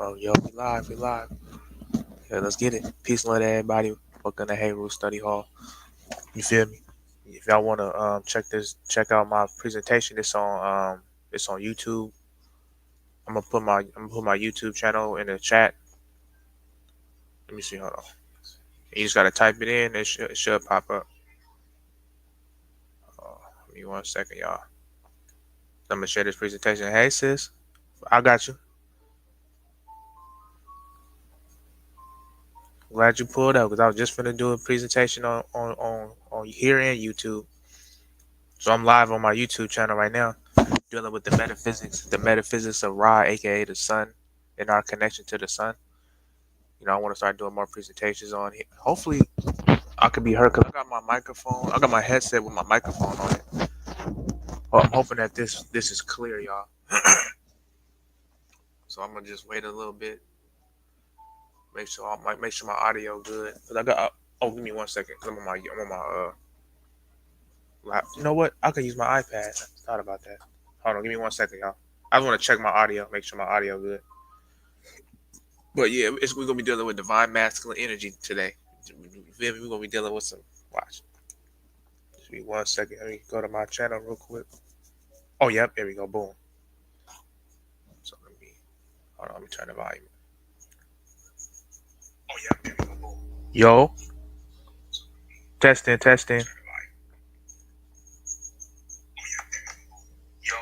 Oh, yo, we live, we live. Yeah, let's get it. Peace and love to everybody. Welcome to Hey Rule Study Hall. You feel me? If y'all wanna check out my presentation. It's on YouTube. I'm gonna put my YouTube channel in the chat. Let me see. Hold on. You just gotta type it in. It should pop up. Give me 1 second, y'all. I'm gonna share this presentation. Hey sis, I got you. Glad you pulled up because I was just finna do a presentation on here and YouTube. So I'm live on my YouTube channel right now, dealing with the metaphysics of Ra, aka the sun, and our connection to the sun. I want to start doing more presentations on here. Hopefully, I could be heard because I got my microphone. I got my headset with my microphone on it. Well, I'm hoping that this is clear, y'all. So I'm gonna just wait a little bit, make sure my audio good. Cause I got. Oh, give me 1 second. Cause I'm on my lap. You know what? I could use my iPad. I thought about that. Hold on, give me 1 second, y'all. I just want to check my audio, make sure my audio good. But yeah, we're gonna be dealing with divine masculine energy today. We're gonna be dealing with some. Watch. Just be 1 second. Let me go to my channel real quick. Oh, yep. There we go. Boom. So hold on. Let me turn the volume. Oh, yep. There we go. Boom. Yo, testing, testing. Yo,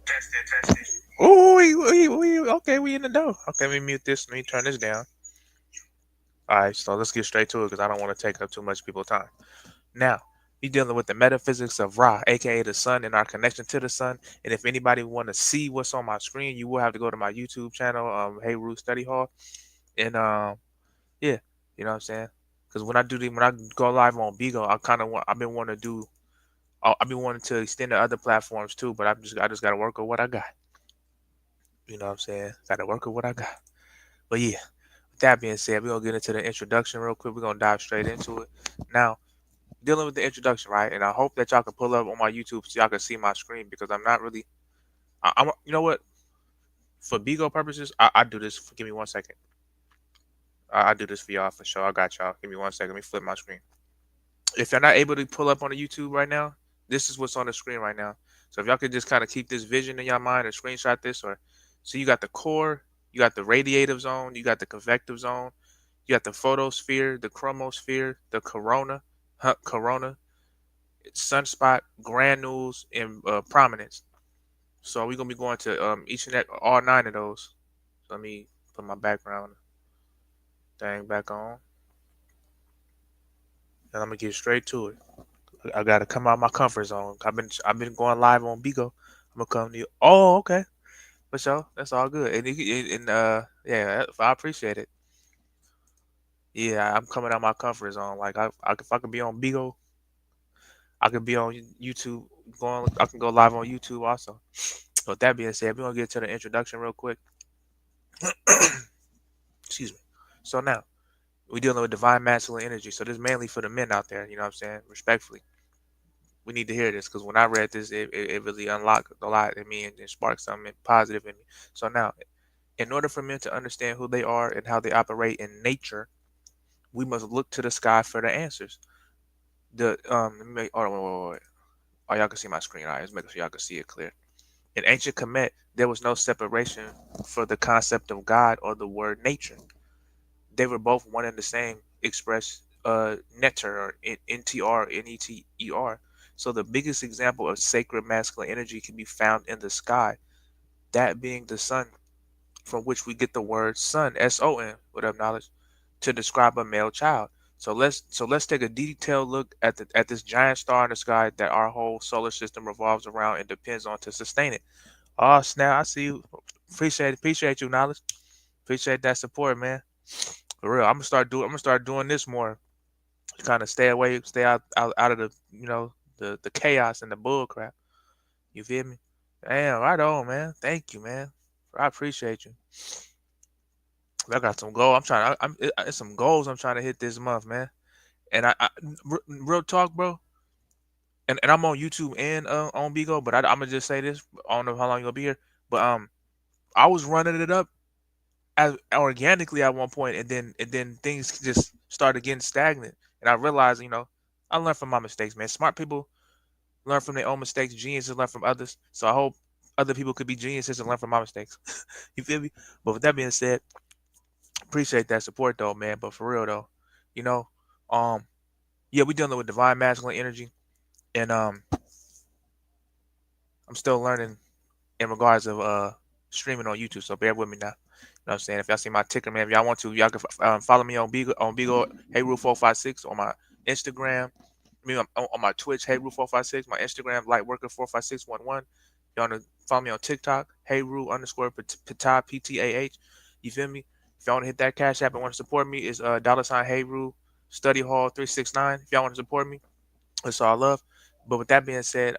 testing, testing. Oh, okay. We in the dough. Okay, let me mute this. Let me turn this down. All right, so let's get straight to it because I don't want to take up too much people's time. Now, we dealing with the metaphysics of Ra, aka the sun, and our connection to the sun. And if anybody want to see what's on my screen, you will have to go to my YouTube channel, Hey Root Study Hall, and yeah, you know what I'm saying? Because when I go live on Bigo, I've been wanting to I've been wanting to extend to other platforms too, but I just got to work with what I got. You know what I'm saying? Got to work with what I got. But yeah, with that being said, we're gonna get into the introduction real quick. We're gonna dive straight into it now. Dealing with the introduction, right? And I hope that y'all can pull up on my YouTube so y'all can see my screen because I'm not really. I'm. You know what? For Bigo purposes, I do this. Give me 1 second. I do this for y'all for sure. I got y'all. Give me 1 second. Let me flip my screen. If you're not able to pull up on the YouTube right now, this is what's on the screen right now. So if y'all could just kind of keep this vision in your mind and screenshot this, or so you got the core, you got the radiative zone, you got the convective zone, you got the photosphere, the chromosphere, the corona, sunspot, granules, and prominence. So we're gonna be going to all 9 of those. So let me put my background thing back on, and I'm gonna get straight to it. I gotta come out of my comfort zone. I've been going live on Bigo. I'm gonna come to you. Oh, okay, for sure. That's all good. And yeah, I appreciate it. Yeah, I'm coming out of my comfort zone. Like if I could be on Bigo, I could be on YouTube. I can go live on YouTube also. With that being said, we're gonna get to the introduction real quick. Excuse me. So now we're dealing with divine masculine energy. So this is mainly for the men out there. You know what I'm saying? Respectfully, we need to hear this because when I read this, it really unlocked a lot in me and it sparked something positive in me. So now, in order for men to understand who they are and how they operate in nature, we must look to the sky for the answers. Let me make, hold on, wait. Oh, y'all can see my screen. All right, let's make sure y'all can see it clear. In ancient Kemet, there was no separation for the concept of God or the word nature. They were both one and the same, expressed neter or NTR, NETER. So the biggest example of sacred masculine energy can be found in the sky, that being the sun, from which we get the word son, SON, without knowledge, to describe a male child. So let's take a detailed look at this giant star in the sky that our whole solar system revolves around and depends on to sustain it. Oh snap! I see you. Appreciate you, knowledge. Appreciate that support, man. For real, I'm gonna start doing this more. Kind of stay away, stay out of the the chaos and the bull crap. You feel me? Damn, right on, man. Thank you, man. I appreciate you. I got some goals. It's some goals I'm trying to hit this month, man. And real talk, bro. And I'm on YouTube and on Bigo, but I'm gonna just say this. I don't know how long you'll be here, but I was running it up as organically at one point, and then things just started getting stagnant. And I realized, I learned from my mistakes, man. Smart people learn from their own mistakes. Geniuses learn from others. So I hope other people could be geniuses and learn from my mistakes. You feel me? But with that being said, appreciate that support though, man. But for real though, you know, um, yeah, we dealing with divine masculine energy, and I'm still learning in regards of streaming on YouTube. So bear with me now. You know what I'm saying? If y'all see my ticker, man, if y'all want to, y'all can follow me on Beagle Hey Rule 456 on my Instagram. I mean, on my Twitch, Hey Rule 456. My Instagram, Lightworker45611. Y'all want to follow me on TikTok, Hey Rule underscore Ptah PTAH. You feel me? If y'all want to hit that cash app and want to support me, is dollar sign Hey Rule Study Hall 369. If y'all want to support me, that's all I love. But with that being said,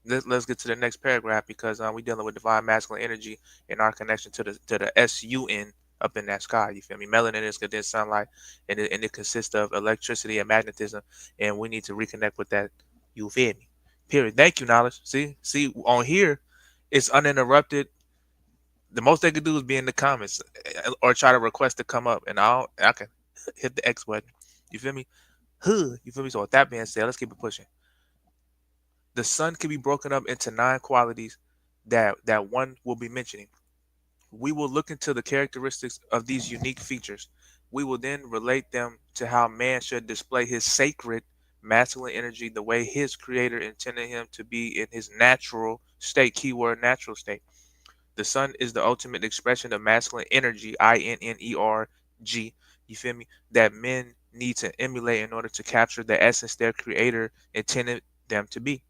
let's get to the next paragraph because we dealing with divine masculine energy and our connection to the sun up in that sky. You feel me? Melanin is condensed sunlight, and it consists of electricity and magnetism, and we need to reconnect with that. You feel me? Period. Thank you, knowledge. See, on here, it's uninterrupted. The most they could do is be in the comments or try to request to come up, and I can hit the X button. You feel me? Huh. You feel me? So with that being said, let's keep it pushing. The sun can be broken up into 9 qualities that one will be mentioning. We will look into the characteristics of these unique features. We will then relate them to how man should display his sacred masculine energy the way his creator intended him to be in his natural state. Keyword natural state. The sun is the ultimate expression of masculine energy, INNERG. You feel me? That men need to emulate in order to capture the essence their creator intended them to be.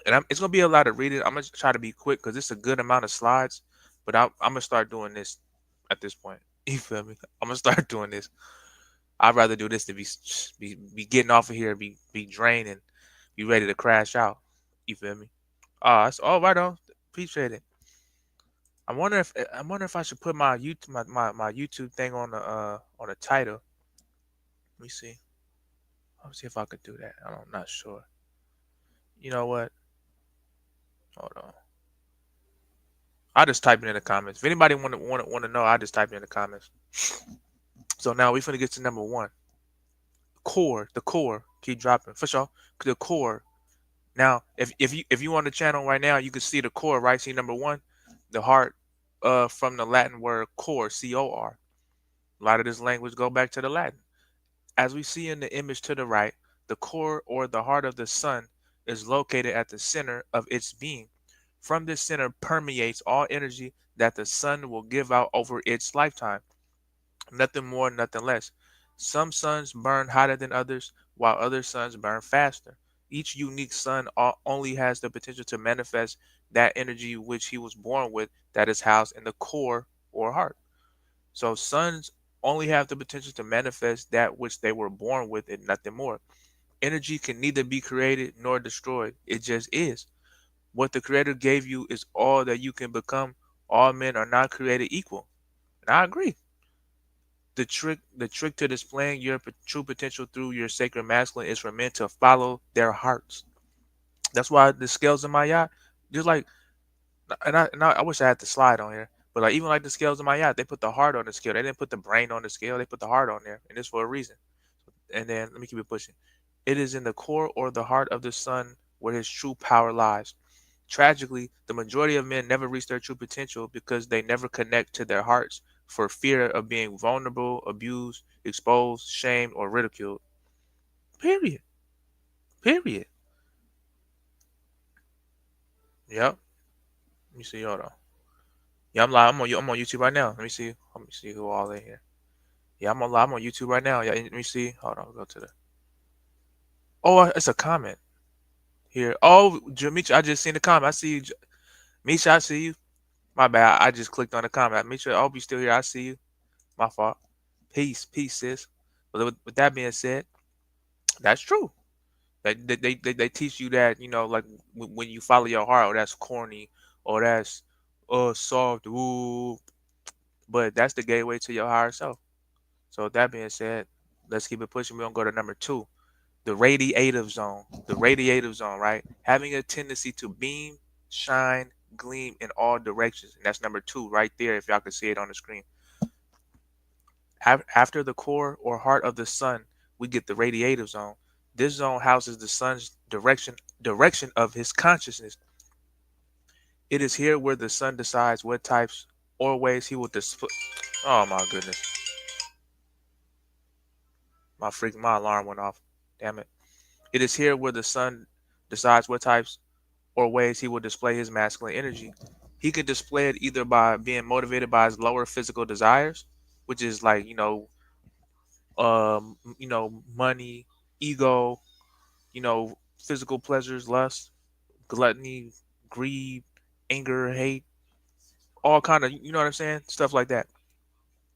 And it's gonna be a lot of reading. I'm gonna try to be quick because it's a good amount of slides. But I'm gonna start doing this at this point. You feel me? I'm gonna start doing this. I'd rather do this than be getting off of here, be drained and be ready to crash out. You feel me? That's all right on. Appreciate it. I wonder if I should put my YouTube thing on the title. Let me see. Let me see if I could do that. I'm not sure. You know what? Hold on. I just type it in the comments. If anybody want to know, I just type it in the comments. So now we finna get to number one. Core, the core. Keep dropping for sure. The core. Now, if you on the channel right now, you can see the core, right? See number one, the heart, from the Latin word core, COR. A lot of this language go back to the Latin. As we see in the image to the right, the core or the heart of the sun is located at the center of its being. From this center permeates all energy that the sun will give out over its lifetime. Nothing more, nothing less. Some suns burn hotter than others, while other suns burn faster. Each unique sun only has the potential to manifest that energy which he was born with, that is housed in the core or heart. So suns only have the potential to manifest that which they were born with and nothing more. Energy can neither be created nor destroyed. It just is. What the creator gave you is all that you can become. All men are not created equal. And I agree. The trick to displaying your true potential through your sacred masculine is for men to follow their hearts. That's why the scales in my yacht, just like, and I wish I had the slide on here, but like even like the scales in my yacht, they put the heart on the scale. They didn't put the brain on the scale. They put the heart on there, and it's for a reason. And then let me keep it pushing. It is in the core or the heart of the sun where his true power lies. Tragically, the majority of men never reach their true potential because they never connect to their hearts for fear of being vulnerable, abused, exposed, shamed, or ridiculed. Period. Period. Yep. Let me see. Hold on. Yeah, I'm live. I'm on YouTube right now. Let me see. Let me see who all in here. Yeah, I'm on live. I'm on YouTube right now. Yeah, let me see. Hold on. Go to the. Oh, it's a comment here. Oh, Misha, I just seen the comment. I see you, Misha. I see you. My bad. I just clicked on the comment. Misha, I hope you still here. I see you. My fault. Peace, sis. But with that being said, that's true. They teach you that, like when you follow your heart, oh that's corny, or that's soft, ooh. But that's the gateway to your higher self. So with that being said, let's keep it pushing. We're gonna go to number two, the radiative zone. The radiative zone, right? Having a tendency to beam, shine, gleam in all directions. And that's number two right there, if y'all can see it on the screen. After the core or heart of the sun, we get the radiative zone. This zone houses the sun's direction of his consciousness. It is here where the sun decides what types or ways he will display. Oh my goodness, my alarm went off. Damn it! It is here where the sun decides what types or ways he will display his masculine energy. He can display it either by being motivated by his lower physical desires, which is like money, ego, physical pleasures, lust, gluttony, greed, anger, hate, all kind of, you know what I'm saying, stuff like that.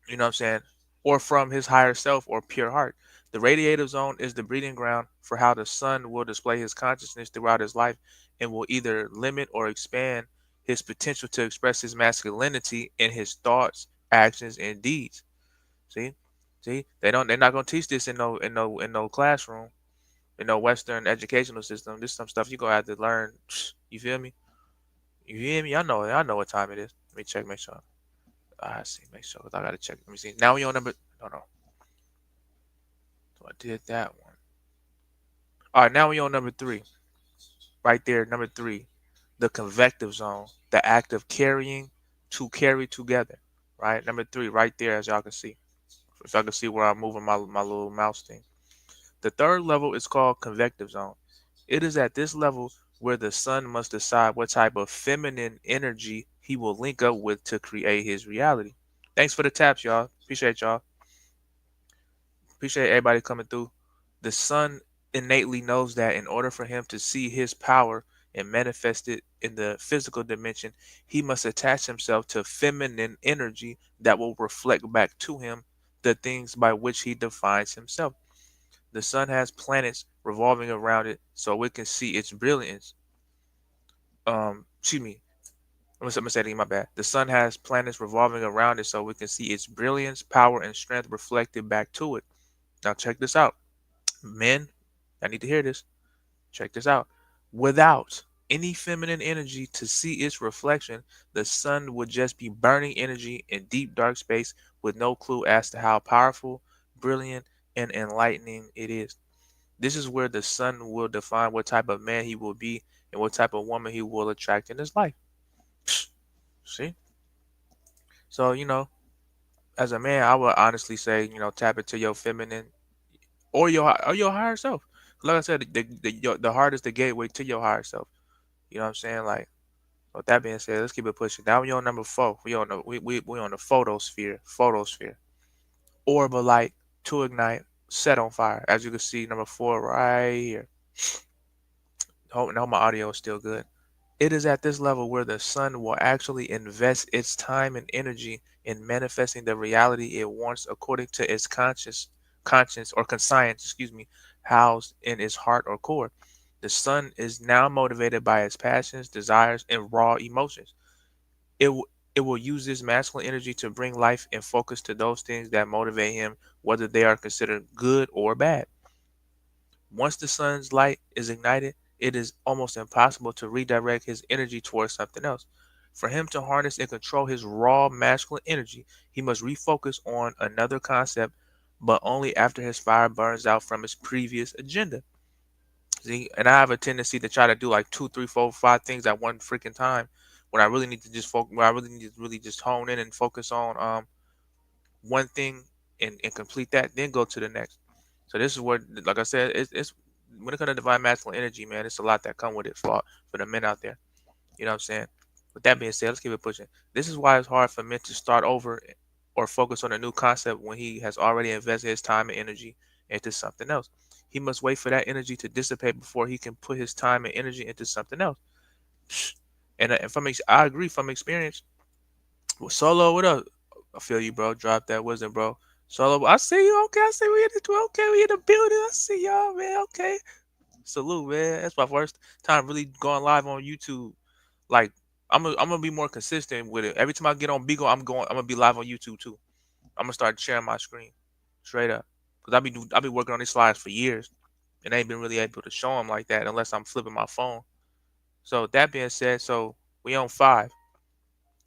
You know what I'm saying? Or from his higher self or pure heart. The radiative zone is the breeding ground for how the sun will display his consciousness throughout his life and will either limit or expand his potential to express his masculinity in his thoughts, actions, and deeds. See? See? They're not gonna teach this in no classroom, in no Western educational system. This is some stuff you gonna have to learn. You feel me? You hear me? I know what time it is. Let me check, make sure. I see, make sure. 'Cause I gotta check. Let me see. Now we on number. No, no. So I did that one. All right, now we on number three. Right there, number three, the convective zone, the act of carrying to carry together. Right, number three, right there, as y'all can see. If y'all can see where I'm moving my little mouse thing. The third level is called convective zone. It is at this level where the sun must decide what type of feminine energy he will link up with to create his reality. Thanks for the taps, y'all. Appreciate y'all. Appreciate everybody coming through. The sun innately knows that in order for him to see his power and manifest it in the physical dimension, he must attach himself to feminine energy that will reflect back to him the things by which he defines himself. The sun has planets revolving around it so it can see its brilliance. Excuse me. I'm gonna say it again, my bad. The sun has planets revolving around it so we can see its brilliance, power, and strength reflected back to it. Now check this out. Men, I need to hear this. Check this out. Without any feminine energy to see its reflection, the sun would just be burning energy in deep dark space with no clue as to how powerful, brilliant, and enlightening it is. This is where the sun will define what type of man he will be and what type of woman he will attract in his life. See? So, as a man, I would honestly say, tap into your feminine or your higher self. Like I said, the heart is the gateway to your higher self. You know what I'm saying? Like, with that being said, let's keep it pushing. Now we on number four. We on the photosphere. Orb of light to ignite, set on fire. As you can see, number four right here. Hope now my audio is still good. It is at this level where the sun will actually invest its time and energy in manifesting the reality it wants according to its conscience or conscience, excuse me, housed in its heart or core. The sun is now motivated by its passions, desires, and raw emotions. It will use this masculine energy to bring life and focus to those things that motivate him, whether they are considered good or bad. Once the sun's light is ignited, it is almost impossible to redirect his energy towards something else. For him to harness and control his raw masculine energy, he must refocus on another concept, but only after his fire burns out from his previous agenda. See, and I have a tendency to try to do like two, three, four, five things at one freaking time when I really need to just focus, when I really need to really just hone in and focus on one thing and complete that, then go to the next. So this is what, like I said, it's when it comes to divine masculine energy, man, it's a lot that come with it for the men out there. You know what I'm saying? With that being said, let's keep it pushing. This is why it's hard for men to start over or focus on a new concept when he has already invested his time and energy into something else. He must wait for that energy to dissipate before he can put his time and energy into something else. And I agree from experience. Well, Solo, what up? I feel you, bro. Drop that wisdom, bro. Solo, I see you. Okay, I see we in the okay, we in the building. I see y'all, man. Okay, salute, man. That's my first time really going live on YouTube. Like, I'm gonna be more consistent with it. Every time I get on Beagle, I'm gonna be live on YouTube too. I'm gonna start sharing my screen, straight up, cause I be working on these slides for years, and I ain't been really able to show them like that unless I'm flipping my phone. So that being said, so We on five.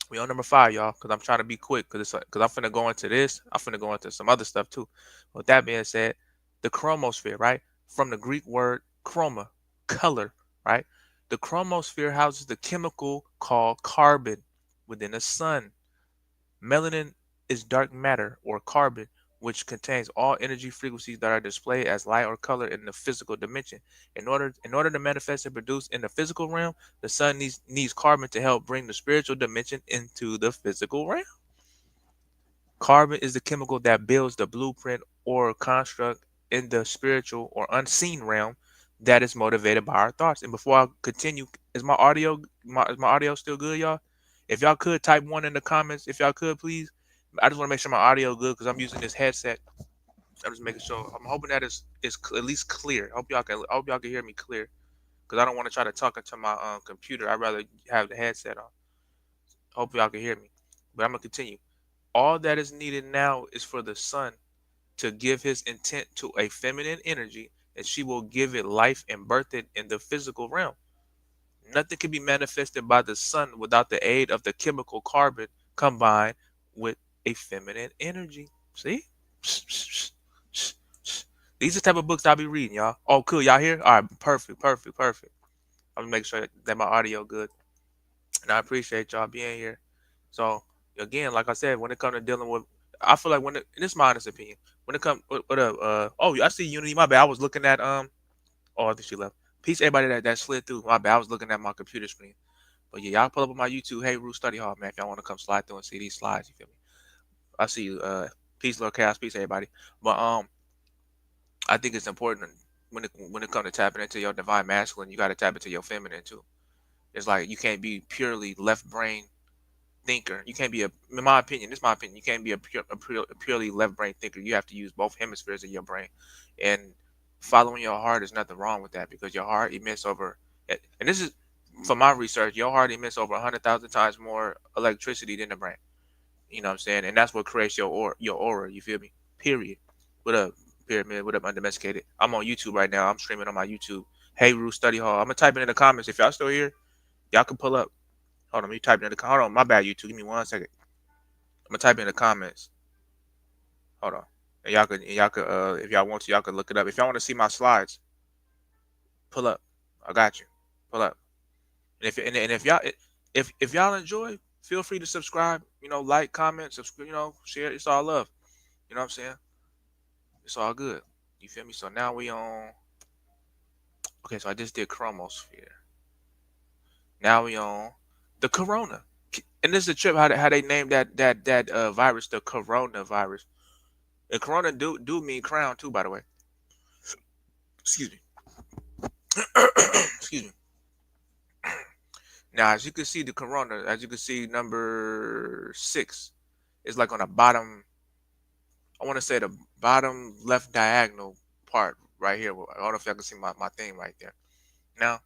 We on number five, y'all, because I'm trying to be quick because I'm finna go into this. I'm finna go into some other stuff too. With that being said, the chromosphere, right? From the Greek word chroma, color, right? The chromosphere houses the chemical called carbon within the sun. Melanin is dark matter or carbon, which contains all energy frequencies that are displayed as light or color in the physical dimension. In order to manifest and produce in the physical realm, the sun needs carbon to help bring the spiritual dimension into the physical realm. Carbon is the chemical that builds the blueprint or construct in the spiritual or unseen realm that is motivated by our thoughts. And before I continue, is my audio still good, y'all? If y'all could type one in the comments, if y'all could please. I just want to make sure my audio good because I'm using this headset. I'm just making sure. I'm hoping that is at least clear. I hope y'all can hear me clear because I don't want to try to talk into my computer. I'd rather have the headset on. Hope y'all can hear me. But I'm gonna continue. All that is needed now is for the sun to give his intent to a feminine energy, and she will give it life and birth it in the physical realm. Nothing can be manifested by the sun without the aid of the chemical carbon combined with a feminine energy. See? These are the type of books I'll be reading, y'all. Oh, cool. Y'all here? All right, perfect, perfect, perfect. I'm gonna make sure that my audio good. And I appreciate y'all being here. So again, like I said, when it comes to dealing with, I feel like and this is my honest opinion. When it comes, what up? Oh, I see Unity. My bad. I was looking at Oh, I think she left. Peace, everybody that slid through. My bad. I was looking at my computer screen. But yeah, y'all pull up on my YouTube. Hey, Rue Study Hall, man. If y'all want to come slide through and see these slides, you feel me? I see you. Peace, Lord Chaos. Peace, everybody. But I think it's important when it comes to tapping into your divine masculine, you got to tap into your feminine too. It's like you can't be purely left brain thinker. You can't be in my opinion, this is my opinion, you can't be a purely left brain thinker. You have to use both hemispheres of your brain. And following your heart, is nothing wrong with that because your heart emits over, and this is from my research, your heart emits over 100,000 times more electricity than the brain. You know what I'm saying? And that's what creates your aura. You feel me? Period. What up, Pyramid? What up, Undomesticated? I'm on YouTube right now. I'm streaming on my YouTube. Hey, Rue Study Hall. I'm gonna type it in the comments. If y'all still here, y'all can pull up. Hold on, me typing in the hold on, my bad, YouTube. Give me 1 second. I'm gonna type in the comments. Hold on. And y'all could if y'all want to, y'all could look it up. If y'all want to see my slides, pull up. I got you. Pull up. And if y'all if y'all enjoy, feel free to subscribe, like, comment, subscribe, share. It's all love. You know what I'm saying? It's all good. You feel me? So now we on, okay, so I just did chromosphere. Now we on the corona. And this is a trip how they named that virus the coronavirus. And corona do mean crown too, by the way. Excuse me. Excuse me. Now, as you can see, the corona, as you can see, number 6 is like on the bottom. I want to say the bottom left diagonal part right here. I don't know if y'all can see my thing right there. Now,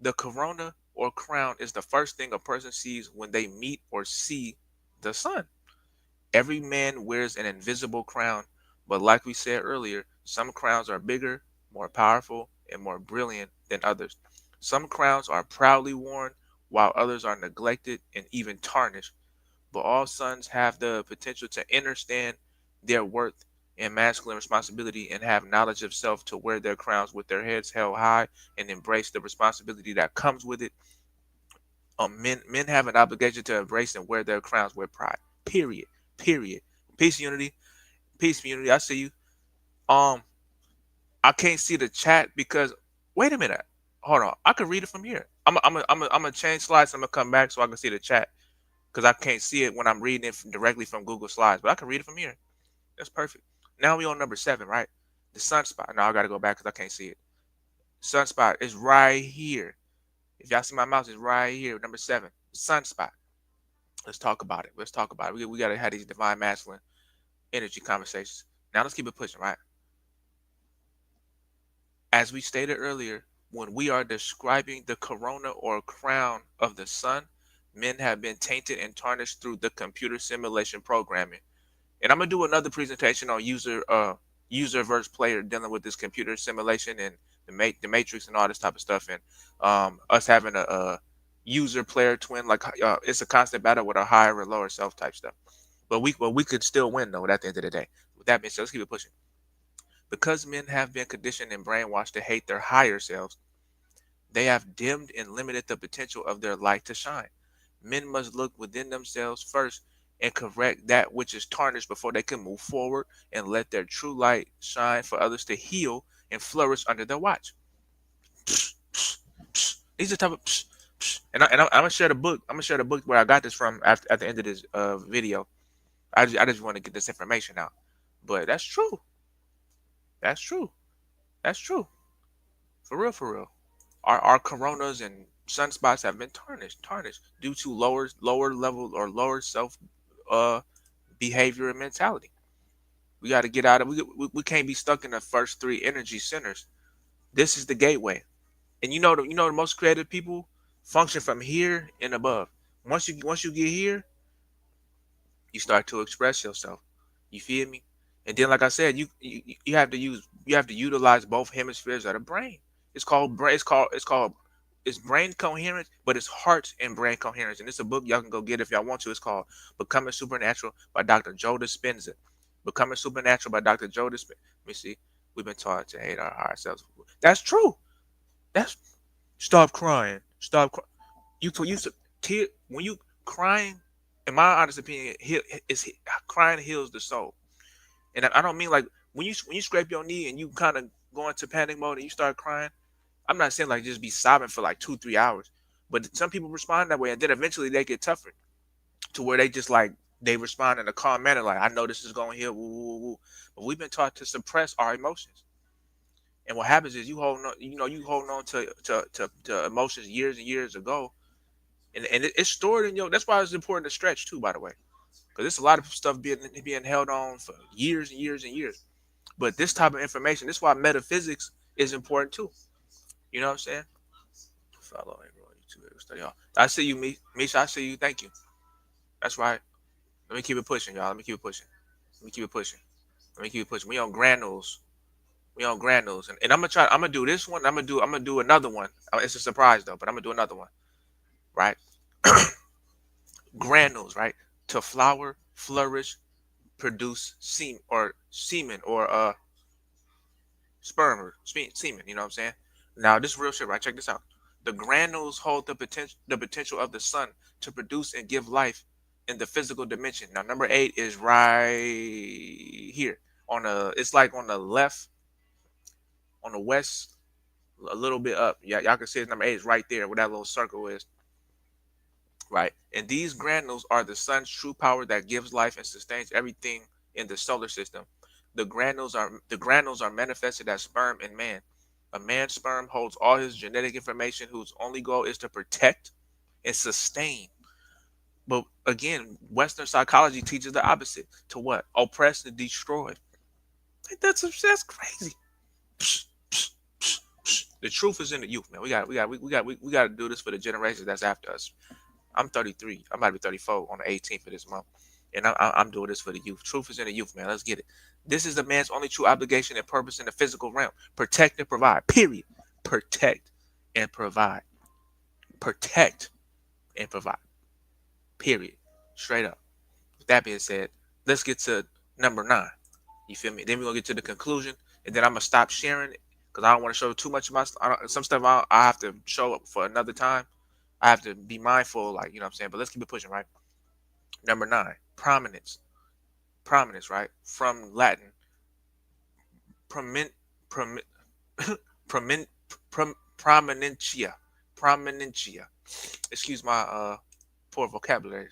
the corona or crown is the first thing a person sees when they meet or see the sun. Every man wears an invisible crown, but like we said earlier, some crowns are bigger, more powerful, and more brilliant than others. Some crowns are proudly worn, while others are neglected and even tarnished. But all sons have the potential to understand their worth and masculine responsibility and have knowledge of self to wear their crowns with their heads held high and embrace the responsibility that comes with it. Men have an obligation to embrace and wear their crowns with pride. Period. Period. Peace, unity. Peace, community. I see you. Um, I can't see the chat because wait a minute. Hold on. I can read it from here. I'm gonna change slides. I'm gonna come back so I can see the chat because I can't see it when I'm reading it directly from Google Slides, but I can read it from here. That's perfect. Now we on number 7, right? The sunspot. Now I gotta go back because I can't see it. Sunspot is right here. If y'all see my mouse, it's right here. Number 7, sunspot. Let's talk about it. Let's talk about it. We gotta have these divine masculine energy conversations. Now let's keep it pushing, right? As we stated earlier, when we are describing the corona or crown of the sun, men have been tainted and tarnished through the computer simulation programming. And I'm gonna do another presentation on user versus player dealing with this computer simulation and the matrix and all this type of stuff, and us having a user player twin. Like it's a constant battle with a higher and lower self type stuff. But we could still win though. At the end of the day, with that being said, let's keep it pushing. Because men have been conditioned and brainwashed to hate their higher selves, they have dimmed and limited the potential of their light to shine. Men must look within themselves first and correct that which is tarnished before they can move forward and let their true light shine for others to heal and flourish under their watch. These are type of I'm gonna share the book. I'm gonna share the book where I got this from after at the end of this video. I just want to get this information out. But that's true. That's true. That's true. For real, for real. Our coronas and sunspots have been tarnished due to lower level or lower self uh behavior and mentality. We got to get out of we can't be stuck in the first three energy centers. This is the gateway. And you know the most creative people function from here and above. Once you get here, you start to express yourself. You feel me? And then, like I said, you have to utilize both hemispheres of the brain. It's brain coherence, but it's heart and brain coherence. And it's a book y'all can go get if y'all want to. It's called Becoming Supernatural by Dr. Joe Dispenza. Becoming Supernatural by Dr. Joe Dispenza. Let me see. We've been taught to hate our higher selves. That's true. That's stop crying. Stop crying. You when you crying, in my honest opinion, crying heals the soul. And I don't mean like when you scrape your knee and you kind of go into panic mode and you start crying. I'm not saying like just be sobbing for like 2-3 hours, but some people respond that way, and then eventually they get tougher to where they just like they respond in a calm manner, like I know this is going here, woo, woo, woo. But we've been taught to suppress our emotions, and what happens is you hold on to emotions years and years ago, and it's stored in your. That's why it's important to stretch too, by the way, because there's a lot of stuff being held on for years and years and years. But this type of information, this is why metaphysics is important too. You know what I'm saying? Follow everyone YouTube study all. I see you, Misha. I see you. Thank you. That's right. Let me keep it pushing, y'all. Let me keep it pushing. Let me keep it pushing. Let me keep it pushing. We on granules. We on granules, and I'm gonna try. I'm gonna do this one. I'm gonna do another one. It's a surprise though, but I'm gonna do another one. Right? Granules. Right? To flower, flourish, produce semen or sperm or semen. You know what I'm saying? Now this is real shit, right? Check this out. The granules hold the potential of the sun to produce and give life in the physical dimension. Now number 8 is right here on the. It's like on the left, on the west, a little bit up. Yeah, y'all can see it. Number 8 is right there where that little circle is. Right, and these granules are the sun's true power that gives life and sustains everything in the solar system. The granules are manifested as sperm in man. A man's sperm holds all his genetic information, whose only goal is to protect and sustain. But again, Western psychology teaches the opposite. To what? Oppress and destroy. Like, that's crazy. The truth is in the youth, man. We got to do this for the generations that's after us. I'm 33. I'm about to be 34 on the 18th of this month, and I'm doing this for the youth. Truth is in the youth, man. Let's get it. This is the man's only true obligation and purpose in the physical realm: protect and provide. Period. Protect and provide. Protect and provide. Period. Straight up. With that being said, let's get to number 9. You feel me? Then we're gonna get to the conclusion, and then I'm gonna stop sharing it because I don't want to show too much of my some stuff. I have to show up for another time. I have to be mindful, like you know what I'm saying. But let's keep it pushing, right? Number 9, prominence. Prominence, right? From Latin, promin, promin, promin, prominentia, prominentia. Excuse my poor vocabulary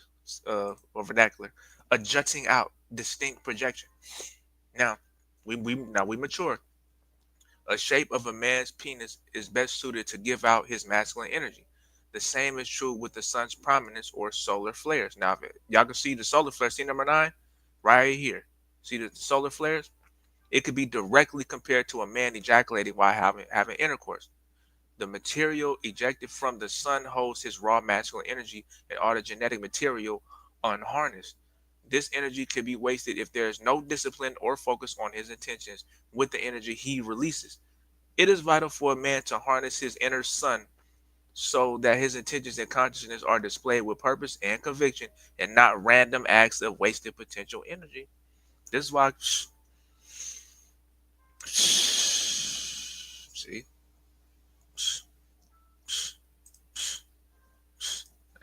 or vernacular. A jutting out, distinct projection. Now, we mature. A shape of a man's penis is best suited to give out his masculine energy. The same is true with the sun's prominence or solar flares. Now, if y'all can see the solar flares, see number 9 right here. See the solar flares? It could be directly compared to a man ejaculating while having intercourse. The material ejected from the sun holds his raw masculine energy and all the genetic material unharnessed. This energy could be wasted if there is no discipline or focus on his intentions with the energy he releases. It is vital for a man to harness his inner sun so that his intentions and consciousness are displayed with purpose and conviction and not random acts of wasted potential energy. This is why, see,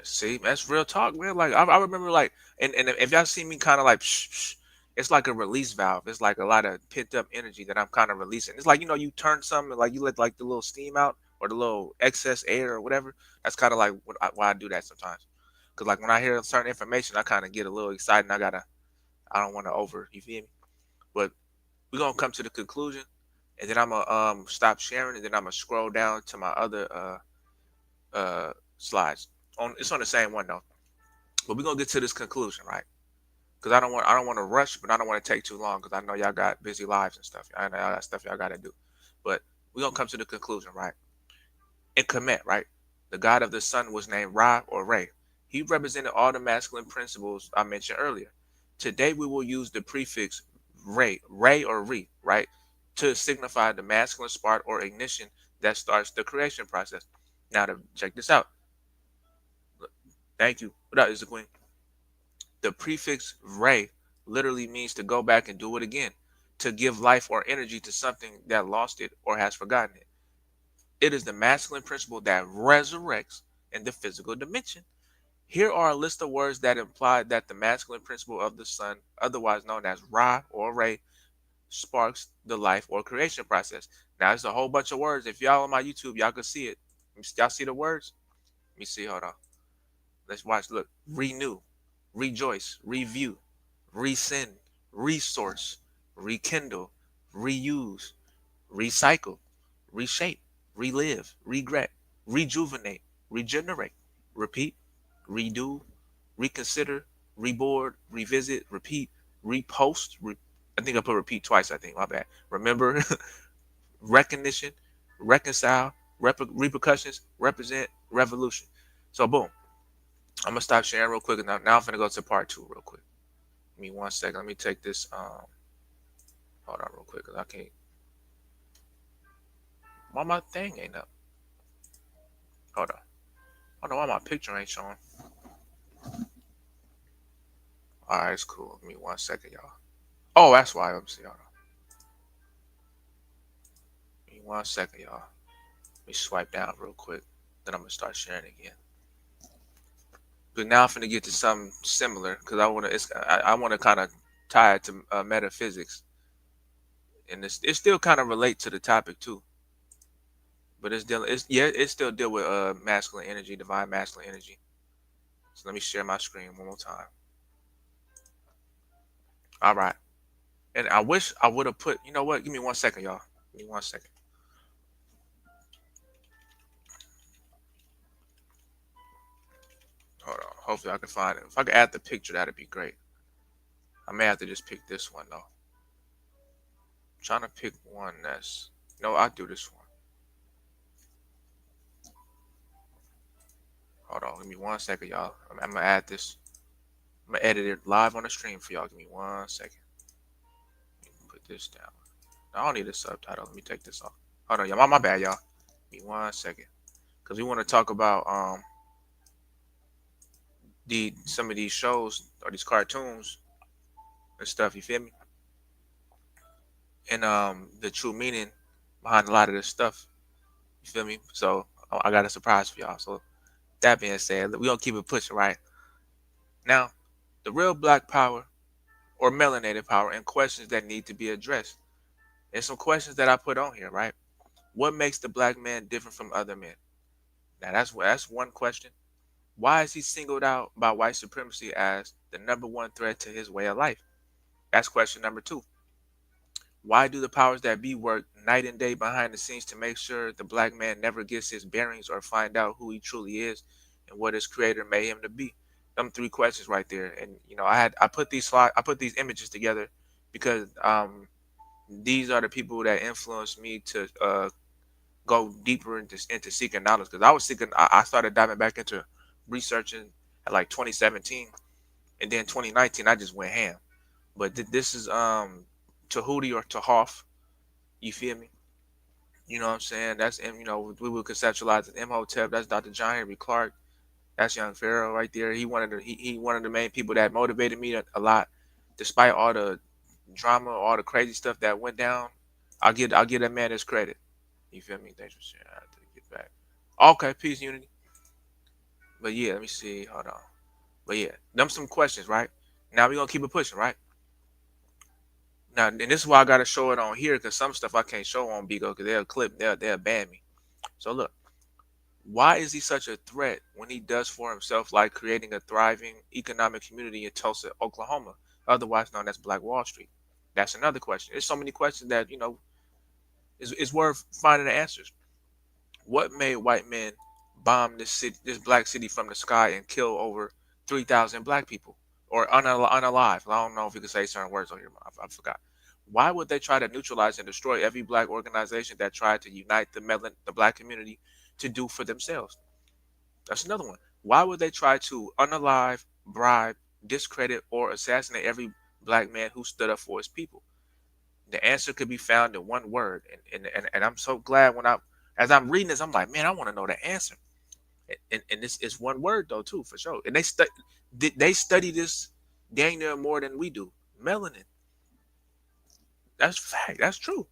see, that's real talk, man. Like I remember, like, and if y'all see me kind of like, it's like a release valve. It's like a lot of pent up energy that I'm kind of releasing. It's like you turn something like you let like the little steam out or the little excess air or whatever. That's kind of like why I do that sometimes. Cause like when I hear certain information, I kind of get a little excited. And I don't want to over. You feel me? But we're gonna come to the conclusion, and then I'm gonna stop sharing, and then I'm gonna scroll down to my other slides. It's on the same one though. But we're gonna get to this conclusion, right? Because I don't want to rush, but I don't want to take too long because I know y'all got busy lives and stuff. I know y'all got stuff y'all gotta do. But we're gonna come to the conclusion, right? In Kemet, right? The god of the sun was named Ra or Re. He represented all the masculine principles I mentioned earlier. Today we will use the prefix Re or Re, right? To signify the masculine spark or ignition that starts the creation process. Now to check this out. Thank you. What up, is the queen? The prefix Re literally means to go back and do it again, to give life or energy to something that lost it or has forgotten it. It is the masculine principle that resurrects in the physical dimension. Here are a list of words that imply that the masculine principle of the sun, otherwise known as Ra or Re, sparks the life or creation process. Now, there's a whole bunch of words. If y'all on my YouTube, y'all can see it. Y'all see the words? Let me see. Hold on. Let's watch. Look. Renew, rejoice, review, rescind, resource, rekindle, reuse, recycle, reshape, relive, regret, rejuvenate, regenerate, repeat, redo, reconsider, reboard, revisit, repeat, repost. I think I put repeat twice. I think my bad. Remember, recognition, reconcile, repercussions, represent, revolution. So boom, I'm gonna stop sharing real quick. And now I'm gonna go to part two real quick. Give me 1 second. Let me take this. Hold on real quick, cause I can't. Why my thing ain't up? Hold on. I don't know why my picture ain't showing. All right, it's cool. Give me 1 second, y'all. Oh, that's why. Let me see. Hold on. Give me 1 second, y'all. Let me swipe down real quick. Then I'm gonna start sharing again. But now I'm gonna get to something similar because I wanna kind of tie it to metaphysics, and it still kind of relate to the topic too. But it still deal with masculine energy, divine masculine energy. So let me share my screen one more time. All right. And I wish I would have put. You know what? Give me 1 second, y'all. Give me 1 second. Hold on. Hopefully I can find it. If I could add the picture, that'd be great. I may have to just pick this one though. I'm trying to pick one that's. No, I'll do this one. Hold on. Give me 1 second, y'all. I'm gonna add this. I'm gonna edit it live on the stream for y'all. Give me 1 second. Let me put this down. I don't need a subtitle. Let me take this off. Hold on, y'all. My bad, y'all. Give me 1 second. Cause we want to talk about the some of these shows or these cartoons and stuff. You feel me? And the true meaning behind a lot of this stuff. You feel me? So I got a surprise for y'all. So that being said, we gonna keep it pushing right now. The real black power or melanated power and questions that need to be addressed. And some questions that I put on here, right? What makes the black man different from other men? Now that's one question. Why is he singled out by white supremacy as the number one threat to his way of life? That's question number two. Why do the powers that be work night and day behind the scenes to make sure the black man never gets his bearings or find out who he truly is and what his creator made him to be? Them three questions right there. And I put these images together because these are the people that influenced me to go deeper into seeking knowledge. Because I started diving back into researching at like 2017, and then 2019 I just went ham. But this is Tahuti or Tahoff, you feel me? You know what I'm saying? We would conceptualize it. Imhotep, that's Dr. John Henry Clark. That's young Pharaoh right there. He one of the main people that motivated me a lot, despite all the drama, all the crazy stuff that went down. I'll give that man his credit. You feel me? Thanks for sharing. I have to get back. Okay, peace, unity. But yeah, let me see. Hold on. But yeah, them some questions, right? Now we gonna keep it pushing, right? Now, and this is why I gotta show it on here because some stuff I can't show on Bigo because they'll ban me. So look, why is he such a threat when he does for himself like creating a thriving economic community in Tulsa, Oklahoma, otherwise known as Black Wall Street? That's another question. There's so many questions that is worth finding the answers. What made white men bomb this black city from the sky and kill over 3,000 black people or unalive? I don't know if you could say certain words on here. I forgot. Why would they try to neutralize and destroy every black organization that tried to unite the black community to do for themselves? That's another one. Why would they try to unalive, bribe, discredit, or assassinate every black man who stood up for his people? The answer could be found in one word, and I'm so glad as I'm reading this, I'm like, man, I want to know the answer. And this is one word though too, for sure. And they study this dang near more than we do. Melanin. That's fact. That's true.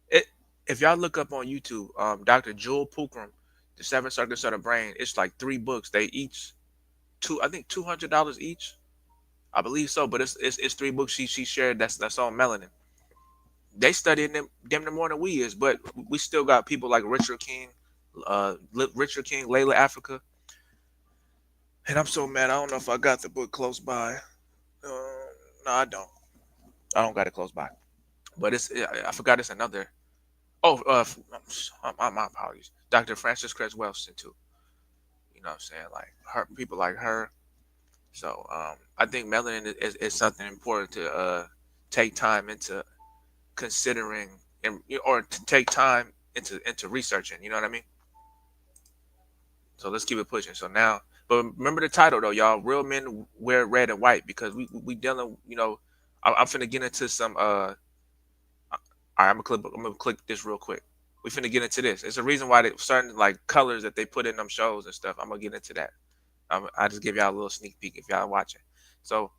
It, if y'all look up on YouTube, Dr. Jewel Pookrum, The Seven Circuits of the Brain, it's like three books. They each I think $200 each. I believe so, but it's three books she shared that's on melanin. They studying them more than we is, but we still got people like Richard King, Layla Africa, and I'm so mad. I don't know if I got the book close by. No, I don't. I don't got it close by. But I forgot it's another. Oh, my apologies. Dr. Frances Cress Welsing too. You know what I'm saying? Like her, people like her. So I think melanin is something important to take time into considering or to take time into researching. You know what I mean? So let's keep it pushing. So now, but remember the title though, y'all. Real men wear red and white because we dealing. I'm finna get into some. All right, I'm gonna click this real quick. We finna get into this. It's a reason why they certain like colors that they put in them shows and stuff. I'm gonna get into that. I just give y'all a little sneak peek if y'all watching. So,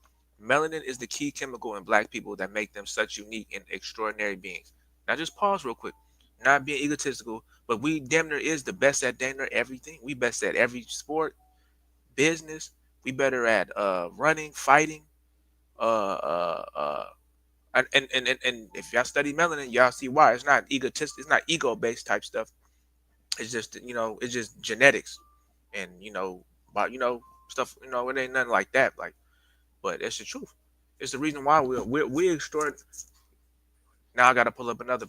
melanin is the key chemical in black people that make them such unique and extraordinary beings. Now, just pause real quick. Not being egotistical, but we damn near is the best at damn near everything. We best at every sport, business. We better at running, fighting. Uh, uh, uh, and if y'all study melanin, y'all see why it's not egotist. It's not ego based type stuff. It's just it's just genetics, and about stuff. It ain't nothing like that. Like, but it's the truth. It's the reason why we extort. Now I gotta pull up another.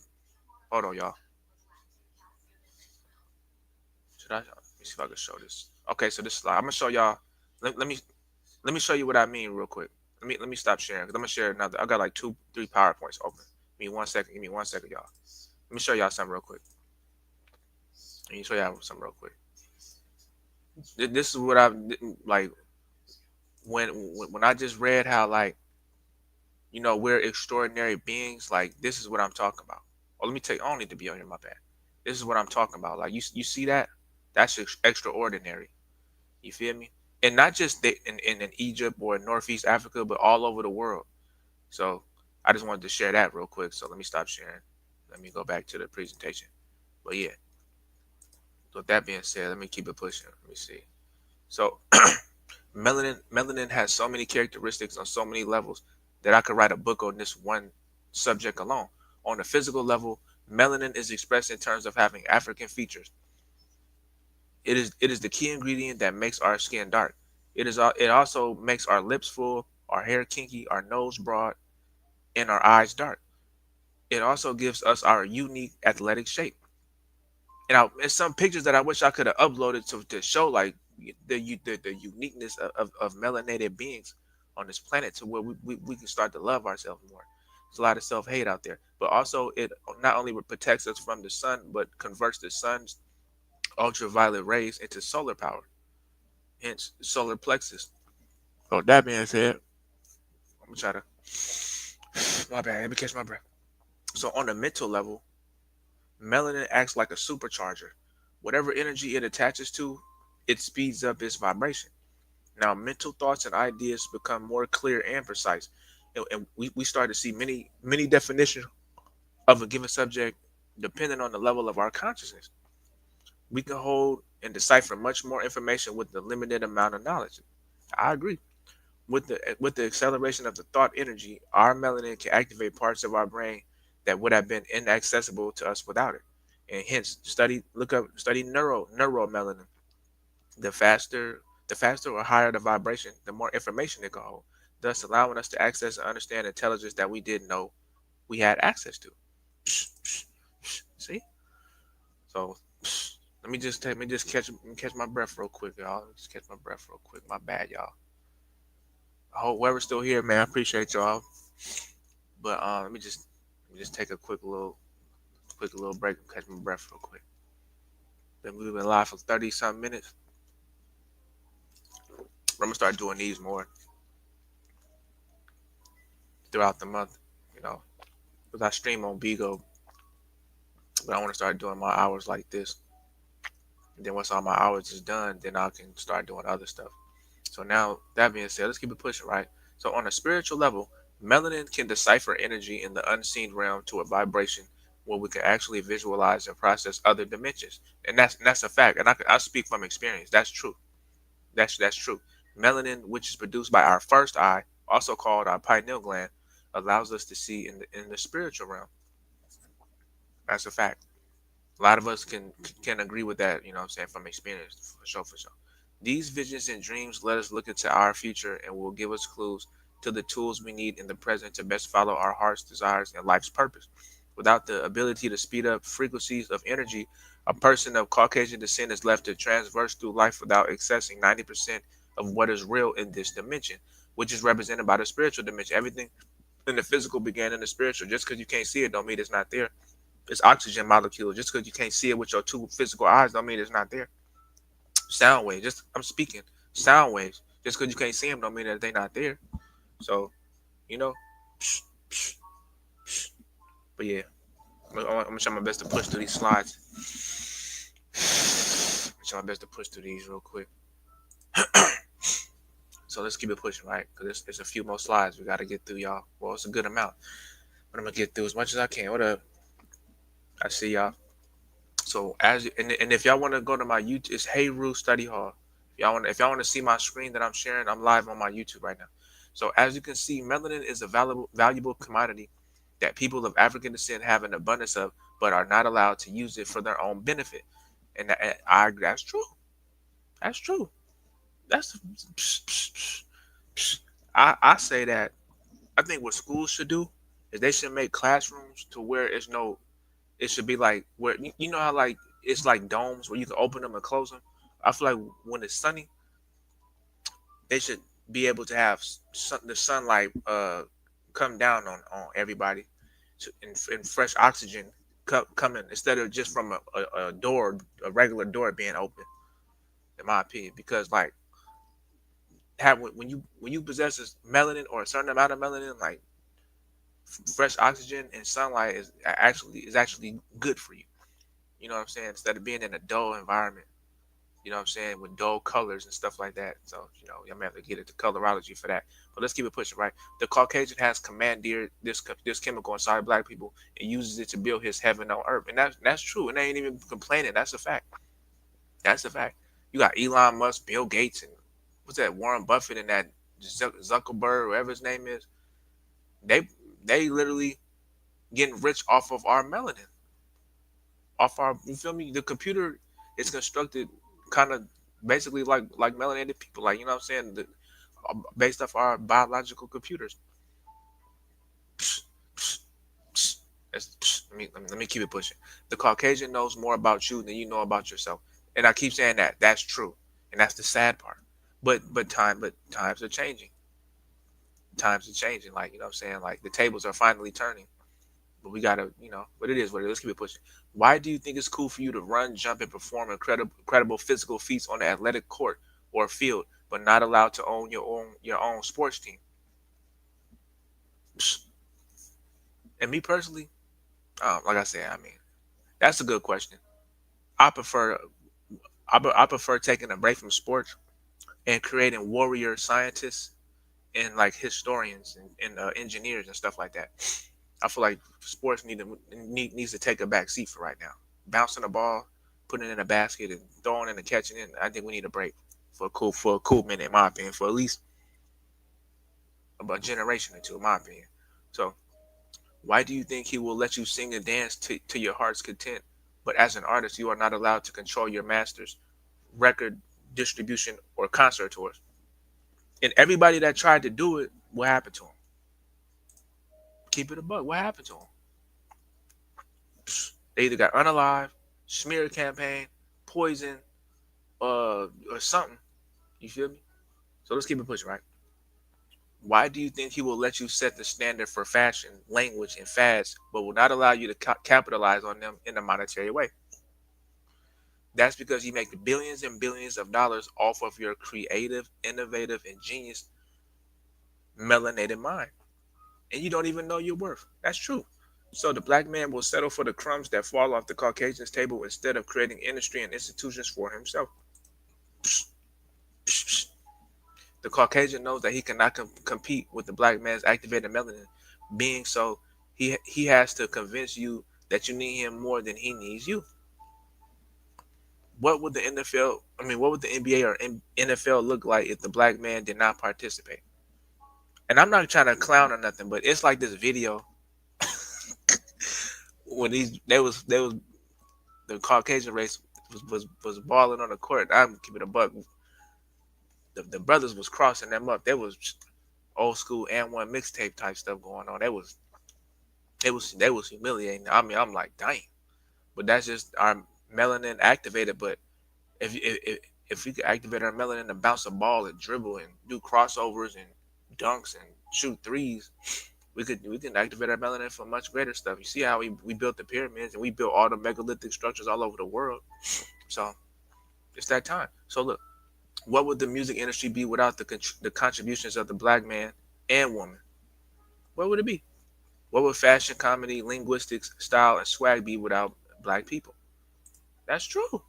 Hold on, y'all. Let me see if I can show this. Okay, so this slide. I'm gonna show y'all. Let me show you what I mean real quick. Let me stop sharing because I'm gonna share another. I got like two, three PowerPoints open. Give me 1 second. Give me 1 second, y'all. Let me show y'all something real quick. Let me show y'all something real quick. This is what I like when I just read how like we're extraordinary beings. Like this is what I'm talking about. Oh, let me take. I don't need to be on here. My bad. This is what I'm talking about. Like you see that? That's extraordinary. You feel me? And not just in Egypt or in Northeast Africa, but all over the world. So I just wanted to share that real quick. So let me stop sharing. Let me go back to the presentation. But yeah. So with that being said, let me keep it pushing. Let me see. So melanin has so many characteristics on so many levels that I could write a book on this one subject alone. On a physical level, melanin is expressed in terms of having African features. It is the key ingredient that makes our skin dark. It also makes our lips full, our hair kinky, our nose broad, and our eyes dark. It also gives us our unique athletic shape. And there's some pictures that I wish I could have uploaded to show like the uniqueness of melanated beings on this planet to where we can start to love ourselves more. There's a lot of self-hate out there, but also it not only protects us from the sun, but converts the sun's ultraviolet rays into solar power, hence solar plexus. So that being said, I'm gonna try to my bad, let me catch my breath. So on the mental level, Melanin acts like a supercharger. Whatever energy it attaches to, it speeds up its vibration. Now, mental thoughts and ideas become more clear and precise. And we start to see many definitions of a given subject depending on the level of our consciousness. We can hold and decipher much more information with the limited amount of knowledge. I agree. With the acceleration of the thought energy, our melanin can activate parts of our brain that would have been inaccessible to us without it. And hence, study neuromelanin. The faster or higher the vibration, the more information it can hold, thus allowing us to access and understand intelligence that we didn't know we had access to. See? So let me just catch my breath real quick, y'all. Let me just catch my breath real quick. My bad, y'all. I hope whoever's still here, man, I appreciate y'all. But let me just take a quick little break and catch my breath real quick. We've been live for 30 some minutes. I'm gonna start doing these more throughout the month, you know, because I stream on Bigo, but I want to start doing my hours like this. And then once all my hours is done, then I can start doing other stuff. So now that being said, let's keep it pushing, right? So on a spiritual level, melanin can decipher energy in the unseen realm to a vibration where we can actually visualize and process other dimensions, and that's a fact. And I speak from experience. That's true. That's true. Melanin, which is produced by our first eye, also called our pineal gland, allows us to see in the spiritual realm. That's a fact. A lot of us can agree with that, you know what I'm saying, from experience, for sure, for sure. These visions and dreams let us look into our future and will give us clues to the tools we need in the present to best follow our heart's desires and life's purpose. Without the ability to speed up frequencies of energy, a person of Caucasian descent is left to transverse through life without accessing 90% of what is real in this dimension, which is represented by the spiritual dimension. Everything in the physical began in the spiritual. Just because you can't see it don't mean it's not there. It's oxygen molecule. Just because you can't see it with your two physical eyes don't mean it's not there. Sound waves. Just I'm speaking sound waves. Just because you can't see them don't mean that they're not there. So you know, psh, psh, psh. But yeah, I'm gonna try my best to push through these slides. I'm gonna try my best to push through these real quick. So let's keep it pushing, right? Because there's a few more slides we gotta get through, y'all. Well, it's a good amount, but I'm gonna get through as much as I can. What up? I see y'all. So and if y'all want to go to my YouTube, it's Hey Roo Study Hall. If y'all want to see my screen that I'm sharing, I'm live on my YouTube right now. So as you can see, melanin is a valuable commodity that people of African descent have an abundance of, but are not allowed to use it for their own benefit. And that's true. That's true. That's psh, psh, psh, psh. I say that I think what schools should do is they should make classrooms to where it's no it should be like where you know how like it's like domes where you can open them and close them. I feel like when it's sunny, they should be able to have the sunlight come down on everybody and fresh oxygen coming instead of just from a door, a regular door being open. In my opinion, because like when you possess this melanin or a certain amount of melanin, like fresh oxygen and sunlight is actually good for you. You know what I'm saying? Instead of being in a dull environment, you know what I'm saying, with dull colors and stuff like that. So, you may have to get into colorology for that. But let's keep it pushing, right? The Caucasian has commandeered this chemical inside black people and uses it to build his heaven on earth. And that's true. And they ain't even complaining. That's a fact. That's a fact. You got Elon Musk, Bill Gates, and what's that, Warren Buffett and that Zuckerberg, whatever his name is. They they literally getting rich off of our melanin, off our, you feel me? The computer is constructed kind of basically like melanated people, like, you know what I'm saying, based off our biological computers. Psh, psh, psh. Let me keep it pushing. The Caucasian knows more about you than you know about yourself, and I keep saying that that's true, and that's the sad part. But times are changing. Times are changing. Like, you know what I'm saying, like the tables are finally turning. But we gotta, but it is what it is. Let's keep it pushing. Why do you think it's cool for you to run, jump, and perform incredible physical feats on the athletic court or field, but not allowed to own your own sports team? Psst. And me personally, like I said, I mean, That's a good question. I prefer I prefer taking a break from sports and creating warrior scientists and like historians and engineers and stuff like that. I feel like sports needs to take a back seat for right now. Bouncing the ball, putting it in a basket, and throwing it and catching it. I think we need a break for a cool minute, in my opinion, for at least a generation or two, in my opinion. So, why do you think he will let you sing and dance to your heart's content, but as an artist, you are not allowed to control your masters, record distribution, or concert tours? And everybody that tried to do it, what happened to him? Keep it a buck. What happened to him? They either got unalive, smear campaign, poison, or something. You feel me? So let's keep it pushing, right? Why do you think he will let you set the standard for fashion, language, and fads, but will not allow you to capitalize on them in a monetary way? That's because you make billions and billions of dollars off of your creative, innovative, and genius melanated mind, and you don't even know your worth. That's true. So the black man will settle for the crumbs that fall off the Caucasian's table instead of creating industry and institutions for himself. The Caucasian knows that he cannot compete with the black man's activated melanin. Being so, he has to convince you that you need him more than he needs you. What would the NFL, I mean, what would the NBA or NFL look like if the black man did not participate? And I'm not trying to clown or nothing, but it's like this video when they was the Caucasian race was balling on the court. I'm keeping a buck. The brothers was crossing them up. There was old school and one mixtape type stuff going on. They was humiliating. I mean, I'm like, dang. But that's just our melanin activated. But if we could activate our melanin to bounce a ball and dribble and do crossovers and dunks and shoot threes, we can activate our melanin for much greater stuff. You see how we built the pyramids and we built all the megalithic structures all over the world. So it's that time. So look, what would the music industry be without the contributions of the black man and woman? What would it be? What would fashion, comedy, linguistics, style, and swag be without black people? That's true.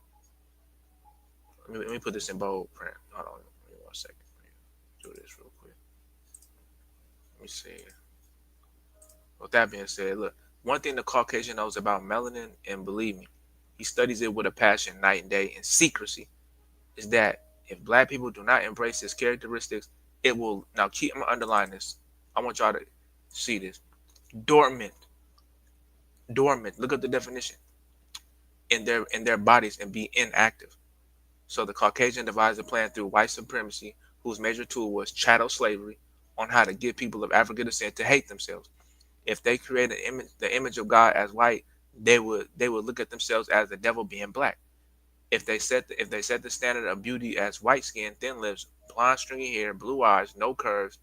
Let me put this in bold print. Hold on, give me 1 second. Do this real quick. Let me see. With that being said, look, one thing the Caucasian knows about melanin, and believe me, he studies it with a passion night and day in secrecy, is that if black people do not embrace his characteristics, it will, now keep, I'm gonna underline this. I want y'all to see this. Dormant. Dormant. Look up the definition. In their bodies and be inactive. So the Caucasian devised a plan through white supremacy, whose major tool was chattel slavery, on how to get people of African descent to hate themselves. If they create the image of God as white, they would look at themselves as the devil being black. If they set the standard of beauty as white skin, thin lips, blonde stringy hair, blue eyes, no curves,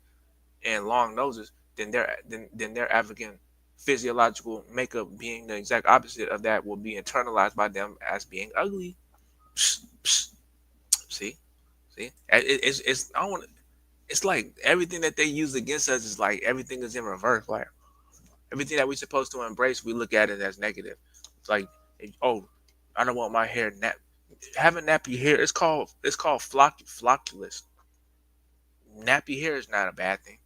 and long noses, then their African physiological makeup being the exact opposite of that will be internalized by them as being ugly. Psst, psst. See, see, it's I don't want. It's like everything that they use against us is like everything is in reverse. Like everything that we're supposed to embrace, we look at it as negative. It's like, oh, I don't want my hair having nappy hair. It's called flocculus. Nappy hair is not a bad thing.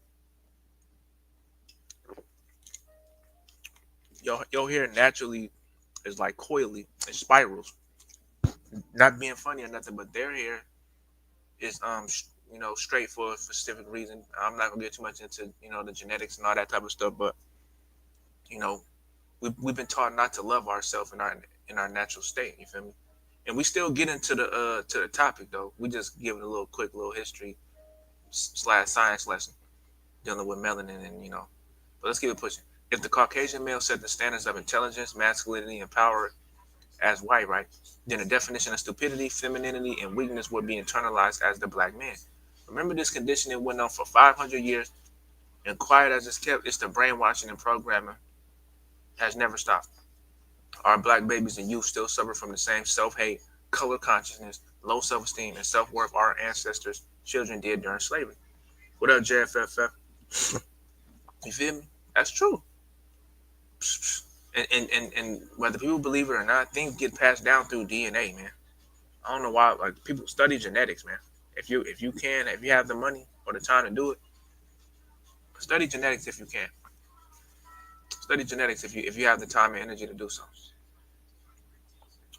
Your hair naturally is like coily and spirals. Not being funny or nothing, but their hair is straight for a specific reason. I'm not gonna get too much into the genetics and all that type of stuff, but you know we've been taught not to love ourselves in our natural state. You feel me? And we still get into the topic though. We just give it a little quick little history slash science lesson dealing with melanin and. But let's keep it pushing. If the Caucasian male set the standards of intelligence, masculinity, and power as white, right, then the definition of stupidity, femininity, and weakness would be internalized as the black man. Remember, this conditioning went on for 500 years, and quiet as it's kept, it's the brainwashing and programming has never stopped. Our black babies and youth still suffer from the same self-hate, color consciousness, low self-esteem, and self-worth our ancestors' children did during slavery. What up, JFFF? You feel me? That's true. And whether people believe it or not, things get passed down through DNA, man. I don't know why. Like people study genetics, man. If you have the money or the time to do it, study genetics if you can. Study genetics if you have the time and energy to do so.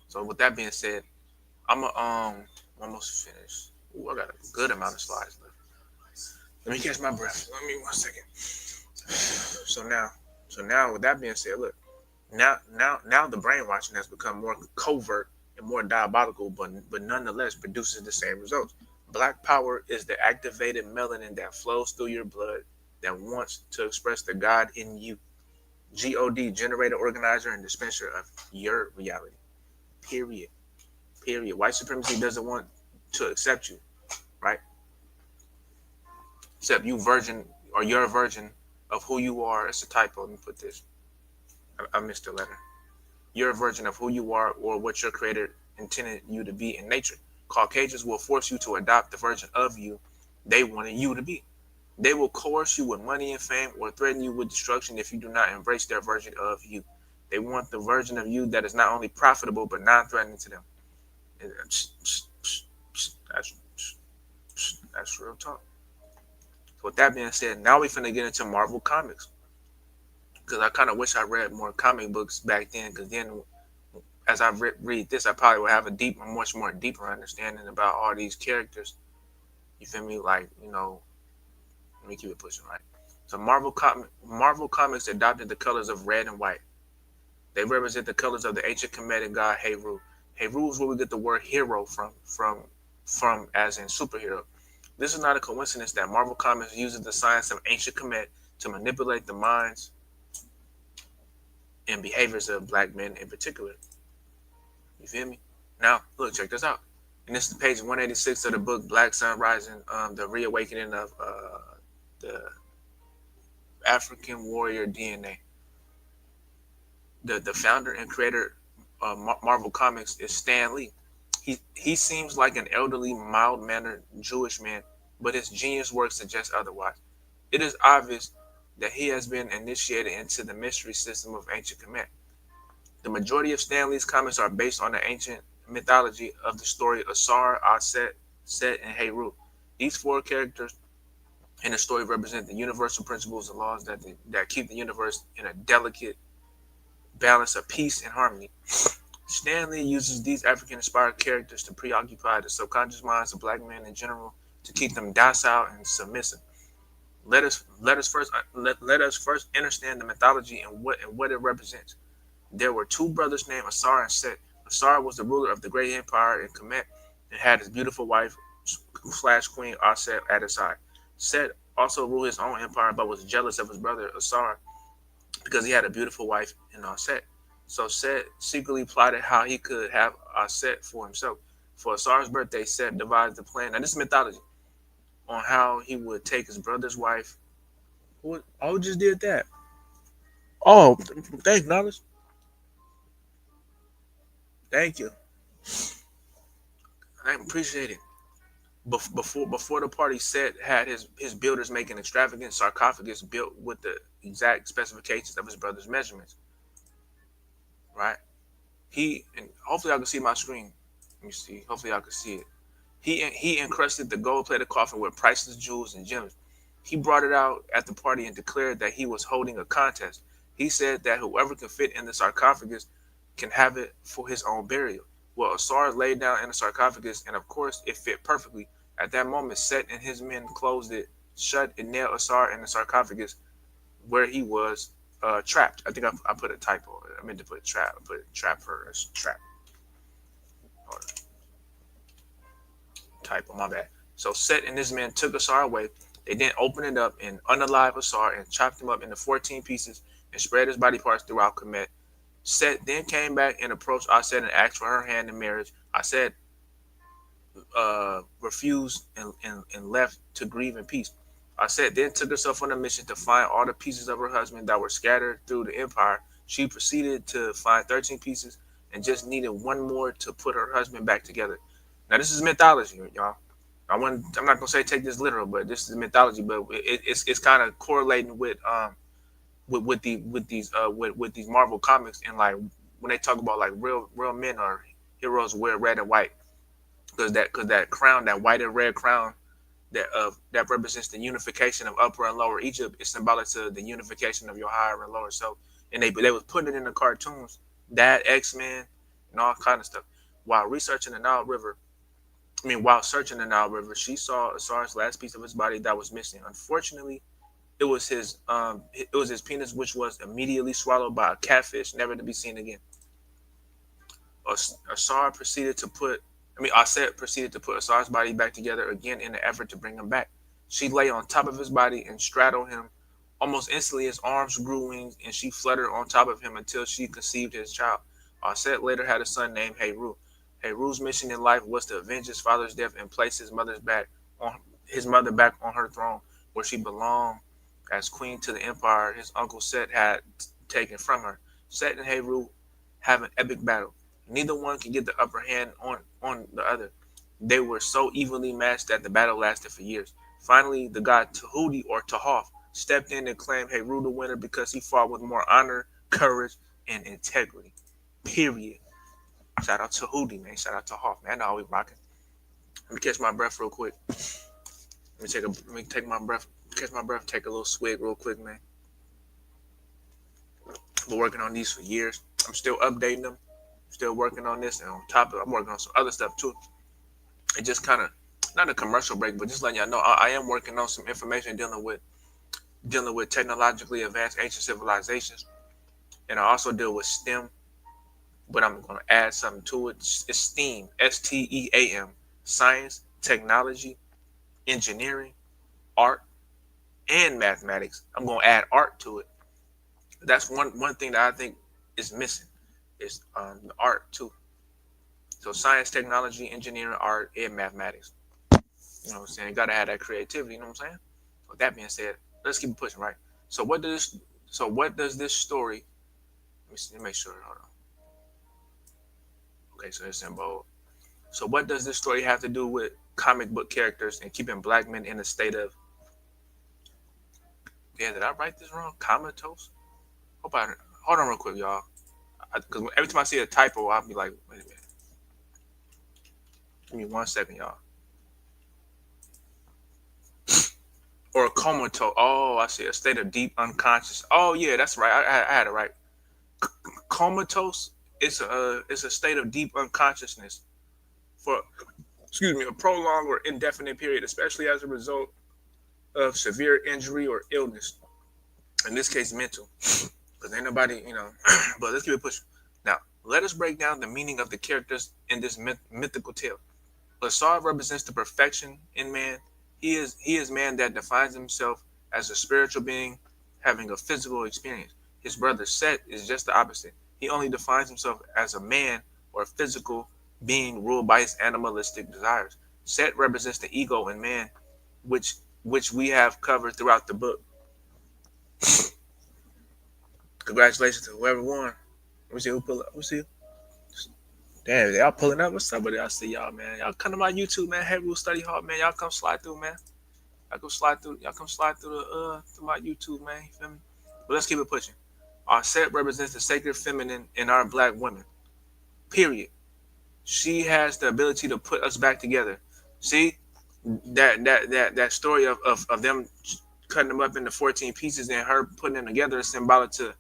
So with that being said, I'm a, almost finished. Ooh, I got a good amount of slides left. Let me catch my breath. Let me 1 second. So now, so now with that being said, look, now the brainwashing has become more covert and more diabolical, but nonetheless produces the same results. Black power is the activated melanin that flows through your blood that wants to express the God in you. God, generator, organizer, and dispenser of your reality. Period. Period. White supremacy doesn't want to accept you, right? Except you virgin or you're a virgin of who you are. It's a typo. Let me put this. I missed the letter. You're a version of who you are or what your creator intended you to be in nature. Caucasians will force you to adopt the version of you they wanted you to be. They will coerce you with money and fame or threaten you with destruction if you do not embrace their version of you. They want the version of you that is not only profitable but non-threatening to them. That's, that's real talk. So with that being said, now we finna get into Marvel Comics. Because I kind of wish I read more comic books back then. Because then as I read this, I probably will have a much more deeper understanding about all these characters. You feel me? Like, let me keep it pushing, right? So Marvel Comics adopted the colors of red and white. They represent the colors of the ancient Kemetic god Heru. Heru is where we get the word hero from as in superhero. This is not a coincidence that Marvel Comics uses the science of ancient Kemet to manipulate the minds and behaviors of black men in particular. You feel me? Now, look, check this out. And this is page 186 of the book Black Sun Rising, the reawakening of the African warrior DNA. The founder and creator of Marvel Comics is Stan Lee. He seems like an elderly, mild-mannered Jewish man, but his genius work suggests otherwise. It is obvious that he has been initiated into the mystery system of ancient Kemet. The majority of Stan Lee's comics are based on the ancient mythology of the story Asar, Aset, Set, and Heru. These four characters in the story represent the universal principles and laws that keep the universe in a delicate balance of peace and harmony. Stan Lee uses these African-inspired characters to preoccupy the subconscious minds of black men in general to keep them docile and submissive. Let us first understand the mythology and what it represents. There were two brothers named Asar and Set. Asar was the ruler of the great empire in Kemet and had his beautiful wife slash queen Aset at his side. Set also ruled his own empire but was jealous of his brother Asar because he had a beautiful wife in Aset. So Set secretly plotted how he could have Aset for himself. For Asar's birthday, Set devised a plan. Now this is mythology on how he would take his brother's wife. What? Oh, just did that. Oh, thanks, Knowledge. Thank you. I appreciate it. Before the party set had his builders make an extravagant sarcophagus built with the exact specifications of his brother's measurements. Right? He and hopefully I can see my screen. Let me see. Hopefully I can see it. He encrusted the gold-plated coffin with priceless jewels and gems. He brought it out at the party and declared that he was holding a contest. He said that whoever can fit in the sarcophagus can have it for his own burial. Well, Asar laid down in the sarcophagus, and of course, it fit perfectly. At that moment, Set and his men closed it shut and nailed Asar in the sarcophagus where he was trapped. I think I put a typo. I meant to put trap. I put trap first. Trap. Or typo. My bad. So Set and his men took Asar away. They then opened it up and unalived Asar and chopped him up into 14 pieces and spread his body parts throughout Kemet. Set then came back and approached Aset and asked for her hand in marriage. Aset refused and left to grieve in peace. Aset then took herself on a mission to find all the pieces of her husband that were scattered through the empire. She proceeded to find 13 pieces and just needed one more to put her husband back together. Now this is mythology, y'all. I'm not gonna say take this literal, but this is mythology. But it's kind of correlating with with these Marvel comics, and like when they talk about like real men or heroes wear red and white, because that crown, that white and red crown, that represents the unification of Upper and Lower Egypt, is symbolic to the unification of your higher and lower self. And they was putting it in the cartoons, that X-Men and all kind of stuff. While researching the Nile River, while searching the Nile River, she saw Asar's last piece of his body that was missing. Unfortunately, it was his penis, which was immediately swallowed by a catfish, never to be seen again. Asar proceeded to put, Aset proceeded to put Asar's body back together again in an effort to bring him back. She lay on top of his body and straddled him. Almost instantly, his arms grew wings, and she fluttered on top of him until she conceived his child. Aset later had a son named Heru. Heru's mission in life was to avenge his father's death and place his mother back on her throne, where she belonged as queen to the empire his uncle Set had taken from her. Set and Heru have an epic battle. Neither one could get the upper hand on the other. They were so evenly matched that the battle lasted for years. Finally, the god Tahuti or Tahoth stepped in and claimed Heru the winner because he fought with more honor, courage, and integrity. Period. Shout out to Tahuti, man. Shout out to Hoth, man. I know we rocking. Let me catch my breath real quick. Let me take my breath. Catch my breath. Take a little swig real quick, man. I've been working on these for years. I'm still updating them. Still working on this, and on top of it, I'm working on some other stuff too. It just kind of not a commercial break, but just letting y'all know I am working on some information dealing with technologically advanced ancient civilizations, and I also deal with STEM, but I'm going to add something to it. It's STEAM, STEAM, science, technology, engineering, art, and mathematics. I'm going to add art to it. That's one thing that I think is missing. Is the art too. So science, technology, engineering, art, and mathematics. You know what I'm saying? Gotta have that creativity, you know what I'm saying? With that being said, let's keep pushing, right? So what does this story, let me make sure, hold on. Okay, so it's in bold. So what does this story have to do with comic book characters and keeping black men in a state of, yeah, did I write this wrong? Comatose? Hold on real quick, y'all. Because every time I see a typo, I'll be like, wait a minute. Give me 1 second, y'all. Or a comatose. Oh, I see. A state of deep unconscious. Oh, yeah, that's right. I had it right. Comatose is a state of deep unconsciousness for, a prolonged or indefinite period, especially as a result of severe injury or illness. In this case, mental. Because ain't nobody, but let's keep it pushing. Now, let us break down the meaning of the characters in this mythical tale. Asar represents the perfection in man. He is man that defines himself as a spiritual being having a physical experience. His brother Set is just the opposite. He only defines himself as a man or a physical being ruled by his animalistic desires. Set represents the ego in man, which we have covered throughout the book. Congratulations to whoever won. Let me see who pull up. Let me see. Damn, y'all pulling up. What's up with it? I see y'all, man. Y'all come to my YouTube, man. Hey, Rule Study Hall, man. Y'all come slide through, man. Y'all come slide through the to my YouTube, man. You feel me? But let's keep it pushing. Our set represents the sacred feminine in our black women. Period. She has the ability to put us back together. See that story of them cutting them up into 14 pieces and her putting them together is symbolic to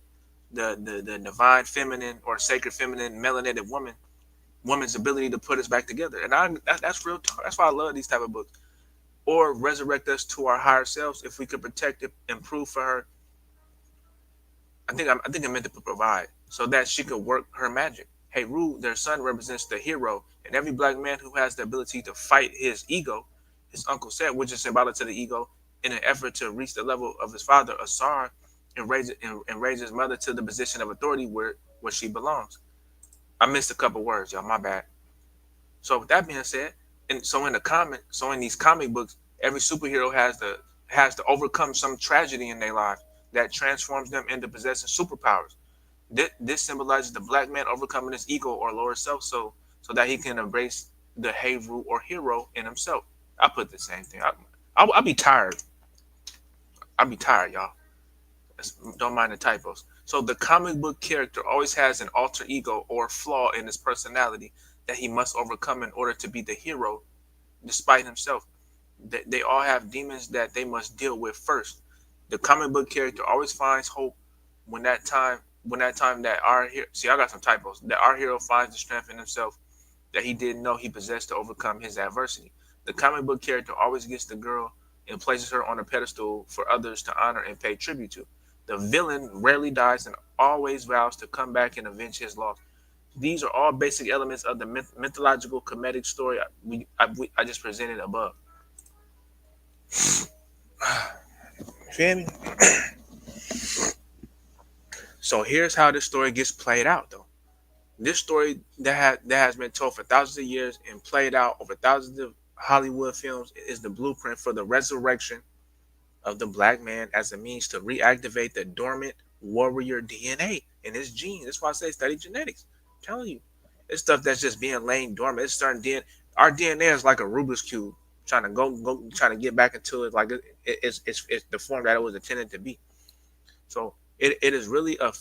the divine feminine or sacred feminine melanated woman's ability to put us back together. And that's real talk. That's why I love these type of books. Or resurrect us to our higher selves if we could protect it and prove for her. I think I meant to provide so that she could work her magic. Heru, their son, represents the hero, and every black man who has the ability to fight his ego, his uncle said, which is symbolic to the ego, in an effort to reach the level of his father, Asar, and raise his mother to the position of authority where she belongs. I missed a couple words, y'all. My bad. So with that being said, in these comic books, every superhero has to overcome some tragedy in their life that transforms them into possessing superpowers. This symbolizes the black man overcoming his ego or lower self, so that he can embrace the Heru or hero in himself. I put the same thing. I'll be tired. I'll be tired, y'all. Don't mind the typos. So the comic book character always has an alter ego or flaw in his personality that he must overcome in order to be the hero despite himself. They all have demons that they must deal with first. The comic book character always finds hope when that time that our hero, see, I got some typos, that our hero finds the strength in himself that he didn't know he possessed to overcome his adversity. The comic book character always gets the girl and places her on a pedestal for others to honor and pay tribute to. The villain rarely dies and always vows to come back and avenge his loss. These are all basic elements of the mythological comedic story I just presented above. You feel me? So here's how this story gets played out, though. This story that has been told for thousands of years and played out over thousands of Hollywood films is the blueprint for the resurrection of the black man as a means to reactivate the dormant warrior DNA in his genes. That's why I say study genetics. I'm telling you, it's stuff that's just being laying dormant. It's certain DNA. Our DNA is like a Rubik's cube, trying to trying to get back into it. Like it's the form that it was intended to be. So it is really a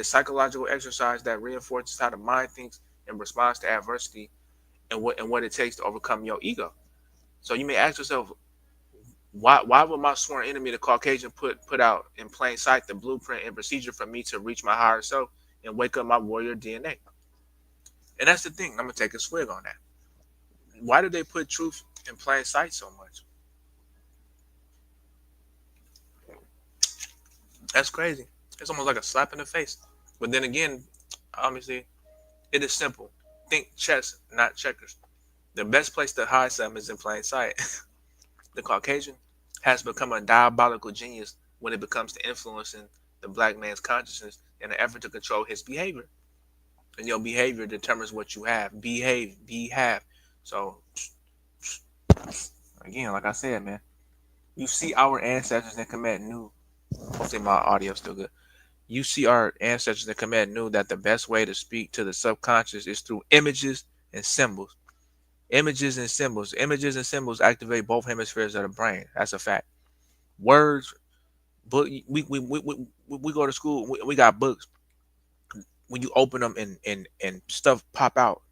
psychological exercise that reinforces how the mind thinks and responds to adversity and what it takes to overcome your ego. So you may ask yourself, why would my sworn enemy, the Caucasian, put out in plain sight the blueprint and procedure for me to reach my higher self and wake up my warrior DNA? And that's the thing. I'm gonna take a swig on that. Why do they put truth in plain sight so much? That's crazy. It's almost like a slap in the face. But then again, obviously, it is simple. Think chess, not checkers. The best place to hide something is in plain sight. The Caucasian has become a diabolical genius when it comes to influencing the black man's consciousness in an effort to control his behavior. And your behavior determines what you have. Behave. So, again, like I said, man, you see our ancestors in command knew. Hopefully, my audio's still good. You see our ancestors in command knew that the best way to speak to the subconscious is through images and symbols. Images and symbols activate both hemispheres of the brain. That's a fact. Words, book. We go to school. We got books. When you open them and stuff pop out,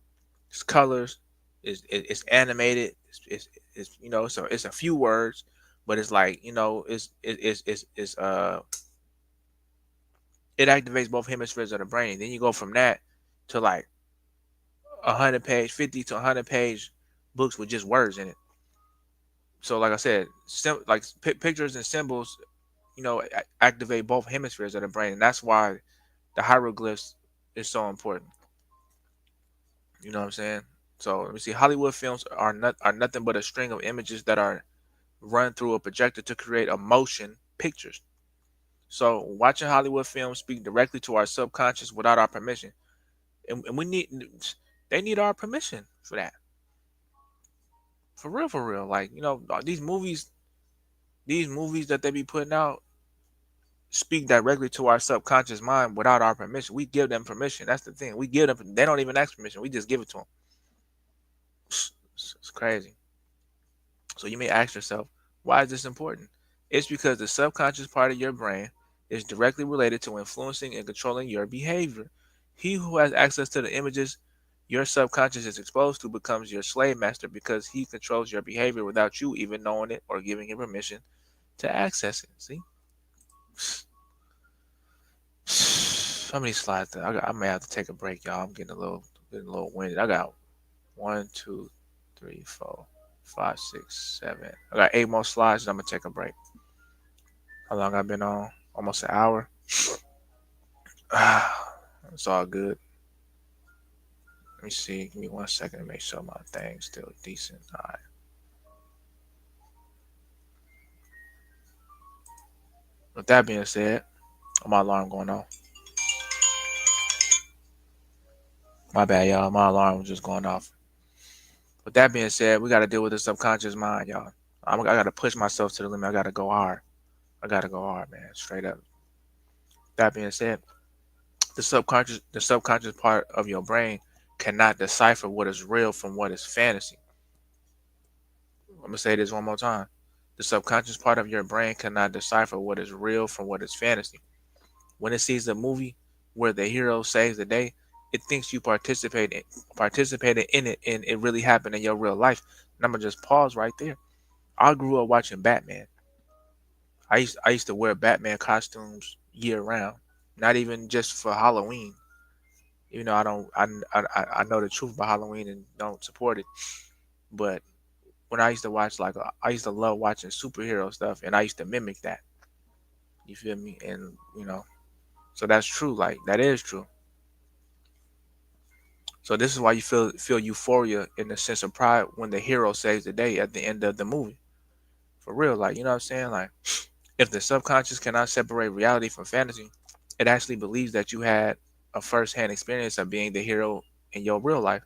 it's colors. It's animated. So it's a few words, but it's like it activates both hemispheres of the brain. Then you go from that to like 100 page, 50 to 100 page books with just words in it. So like I said, pictures and symbols, activate both hemispheres of the brain, and that's why the hieroglyphs is so important. You know what I'm saying? So let me see. Hollywood films are nothing but a string of images that are run through a projector to create emotion pictures. So watching Hollywood films speak directly to our subconscious without our permission, and they need our permission for that. For real, for real. Like these movies that they be putting out speak directly to our subconscious mind without our permission. We give them permission. That's the thing. We give them. They don't even ask permission. We just give it to them. It's crazy. So you may ask yourself, why is this important? It's because the subconscious part of your brain is directly related to influencing and controlling your behavior. He who has access to the images your subconscious is exposed to becomes your slave master because he controls your behavior without you even knowing it or giving him permission to access it. See? How many slides? I may have to take a break, y'all. I'm getting a little winded. I got 1, 2, 3, 4, 5, 6, 7. I got 8 more slides, and I'm gonna take a break. How long I've been on? Almost an hour. It's all good. Let me see. Give me 1 second to make sure my thing's still decent. All right. With that being said, my alarm going off. My bad, y'all. My alarm was just going off. With that being said, we got to deal with the subconscious mind, y'all. I got to push myself to the limit. I got to go hard. Man. Straight up. That being said, the subconscious part of your brain cannot decipher what is real from what is fantasy. I'm gonna say this one more time. The subconscious part of your brain cannot decipher what is real from what is fantasy. When it sees a movie where the hero saves the day, it thinks you participated in it and it really happened in your real life. And I'm gonna just pause right there. I grew up watching Batman. I used to wear Batman costumes year round, not even just for Halloween. Even though I don't I know the truth about Halloween and don't support it, but when I used to watch I used to love watching superhero stuff and I used to mimic that. You feel me? And so that's true. Like that is true. So this is why you feel euphoria in the sense of pride when the hero saves the day at the end of the movie. For real, like you know what I'm saying? Like if the subconscious cannot separate reality from fantasy, it actually believes that you had a first-hand experience of being the hero in your real life.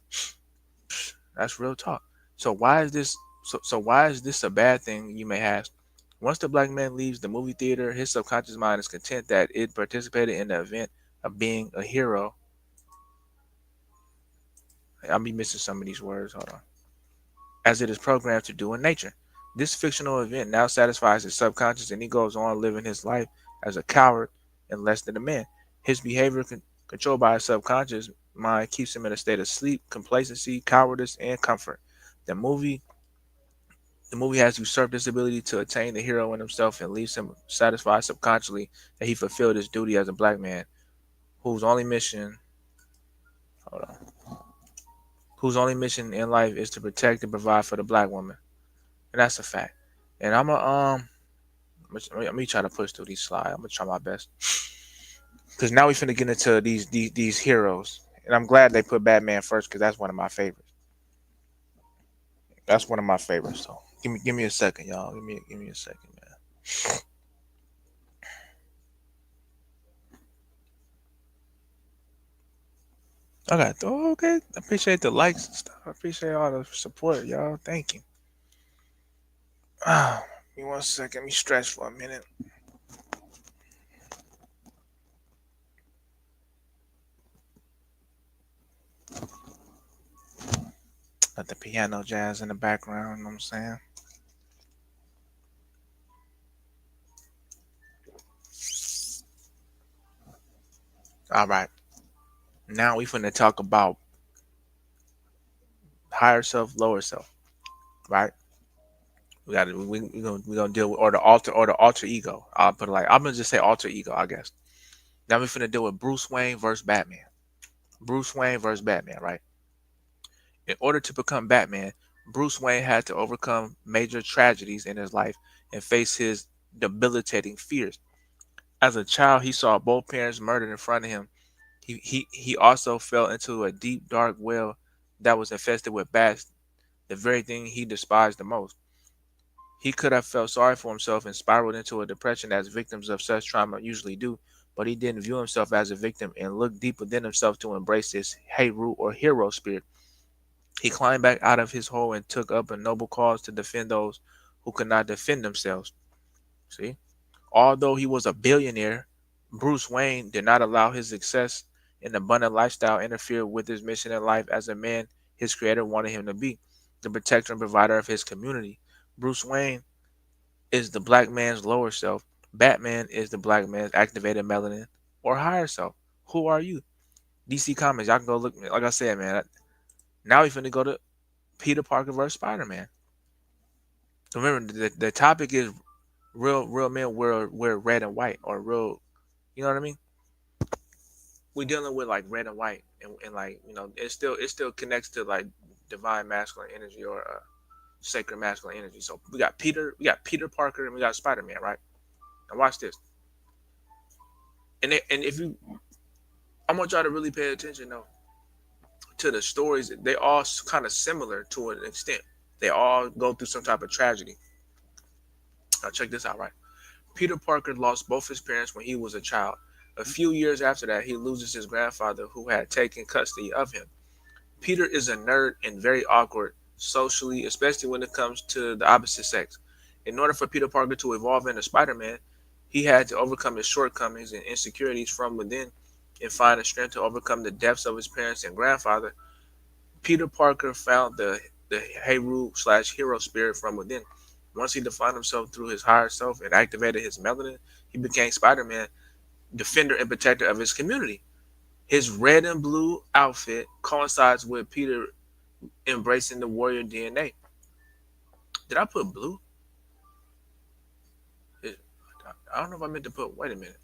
That's real talk. So why is this so why is this a bad thing, you may ask? Once the black man leaves the movie theater, his subconscious mind is content that it participated in the event of being a hero. I'll be missing some of these words. Hold on. As it is programmed to do in nature. This fictional event now satisfies his subconscious and he goes on living his life as a coward and less than a man. His behavior, controlled by his subconscious mind, keeps him in a state of sleep, complacency, cowardice, and comfort. The movie the movie has usurped this ability to attain the hero in himself and leaves him satisfied subconsciously that he fulfilled his duty as a black man whose only mission hold on, whose only mission in life is to protect and provide for the black woman. And that's a fact. And let me try to push through these slides. I'm gonna try my best. Cause now we finna get into these heroes. And I'm glad they put Batman first because that's one of my favorites. That's one of my favorites. So give me a second, y'all. Give me a second, man. Okay. Oh, okay. I appreciate the likes and stuff. I appreciate all the support, y'all. Thank you. Give me one second. Let me stretch for a minute. Let the piano jazz in the background, you know what I'm saying? All right. Now we finna talk about higher self, lower self, right? We gonna deal with or the alter ego. I'll put it like I'm gonna just say alter ego, I guess. Now we finna deal with Bruce Wayne versus Batman. Bruce Wayne versus Batman, right? In order to become Batman, Bruce Wayne had to overcome major tragedies in his life and face his debilitating fears. As a child, he saw both parents murdered in front of him. He also fell into a deep, dark well that was infested with bats, the very thing he despised the most. He could have felt sorry for himself and spiraled into a depression as victims of such trauma usually do, but he didn't view himself as a victim and looked deep within himself to embrace his Heru or hero spirit. He climbed back out of his hole and took up a noble cause to defend those who could not defend themselves. See? Although he was a billionaire, Bruce Wayne did not allow his success and abundant lifestyle interfere with his mission in life as a man his creator wanted him to be, the protector and provider of his community. Bruce Wayne is the black man's lower self. Batman is the black man's activated melanin or higher self. Who are you? DC Comics, y'all can go look. Like I said, man. Now we finna go to Peter Parker versus Spider Man. Remember, the topic is real men wear red and white or real. You know what I mean? We're dealing with like red and white, and like it still connects to like divine masculine energy or sacred masculine energy. So we got Peter Parker, and we got Spider Man, right? Now watch this. And if you, I want y'all to really pay attention though to the stories. They all kind of similar to an extent. They all go through some type of tragedy. Now check this out, right? Peter Parker lost both his parents when he was a child. A few years after that, he loses his grandfather who had taken custody of him. Peter is a nerd and very awkward socially, especially when it comes to the opposite sex. In order for Peter Parker to evolve into Spider Man, he had to overcome his shortcomings and insecurities from within and find the strength to overcome the depths of his parents and grandfather. Peter Parker found the Heru slash hero spirit from within. Once he defined himself through his higher self and activated his melanin, he became Spider-Man, defender and protector of his community. His red and blue outfit coincides with Peter embracing the warrior DNA. Did I put blue? I don't know if I meant to put. Wait a minute.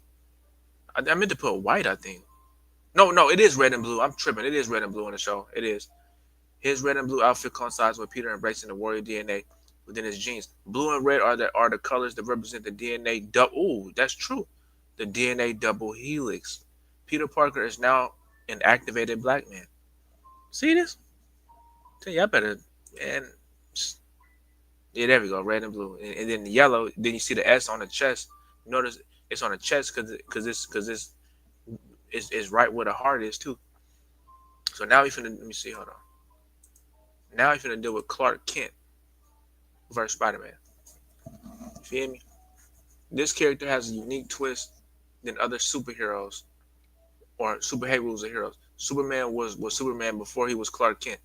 I meant to put white. I think. No, no, it is red and blue. I'm tripping. It is red and blue in the show. It is. His red and blue outfit coincides with Peter embracing the warrior DNA within his genes. Blue and red are the colors that represent the DNA double. Ooh, that's true. The DNA double helix. Peter Parker is now an activated black man. See this? Tell you, I better. And yeah, there we go. Red and blue, and then the yellow. Then you see the S on the chest. Notice it's on the chest because it's right where the heart is too. So now we finna let me see. Hold on. Now we finna deal with Clark Kent versus Spider Man. You feel me? This character has a unique twist than other superheroes or superheroes or heroes. Superman was Superman before he was Clark Kent.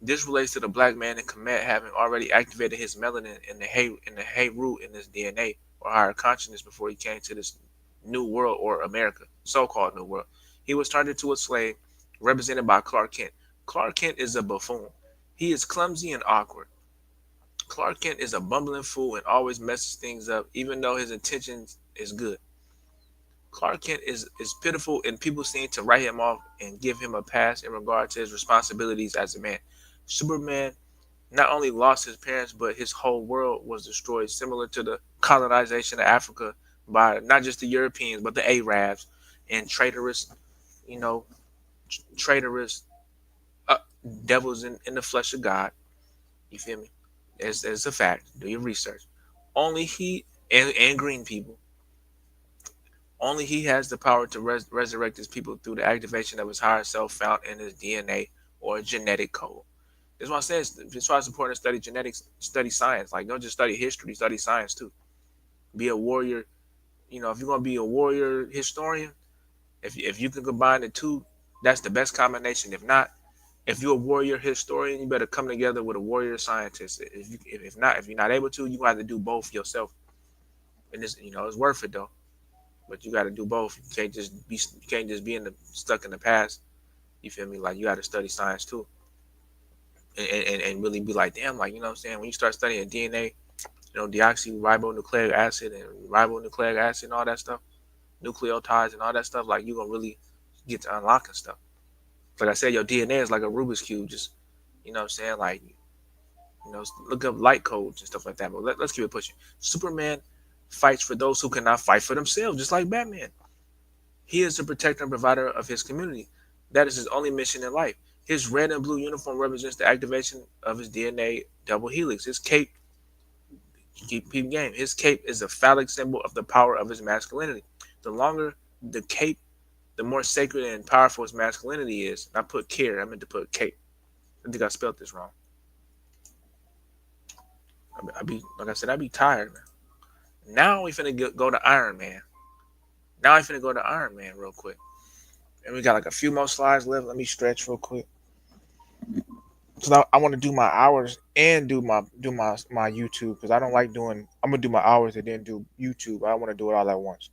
This relates to the black man in command having already activated his melanin in the hay root in his DNA or higher consciousness before he came to this new world or America, so-called new world. He was turned into a slave, represented by Clark Kent. Clark Kent is a buffoon. He is clumsy and awkward. Clark Kent is a bumbling fool and always messes things up, even though his intentions is good. Clark Kent is pitiful, and people seem to write him off and give him a pass in regard to his responsibilities as a man. Superman not only lost his parents, but his whole world was destroyed, similar to the colonization of Africa by not just the Europeans, but the Arabs and traitorous, you know, traitorous uh, devils in the flesh of God. You feel me? It's a fact. Do your research. Only he and green people. Only he has the power to resurrect his people through the activation of his higher self found in his DNA or genetic code. That's why I say it's why it's important to study genetics, study science. Like, don't just study history, study science too. Be a warrior. If you're gonna be a warrior historian, if you can combine the two, that's the best combination. If not, if you're a warrior historian, you better come together with a warrior scientist. If you're not able to, you have to do both yourself. And it's worth it though. But you got to do both. You can't just be stuck in the past. You feel me? Like, you got to study science too, and really be like, damn, like, what I'm saying, when you start studying DNA, deoxyribonucleic acid and ribonucleic acid and all that stuff, nucleotides and all that stuff, like, you're gonna really get to unlocking stuff. Like I said, your DNA is like a Rubik's cube. Just, what I'm saying, like, look up light codes and stuff like that. But let's keep it pushing. Superman fights for those who cannot fight for themselves, just like Batman. He is the protector and provider of his community. That is his only mission in life. His red and blue uniform represents the activation of his DNA double helix. His cape, keep game. His cape is a phallic symbol of the power of his masculinity. The longer the cape, the more sacred and powerful his masculinity is. And I put care. I meant to put cape. I think I spelled this wrong. Like I said, I be tired, man. Now we finna go to Iron Man. Now I finna go to Iron Man real quick. And we got like a few more slides left. Let me stretch real quick. So now I want to do my hours and do my YouTube, because I don't like doing. I'm gonna do my hours and then do YouTube. I want to do it all at once.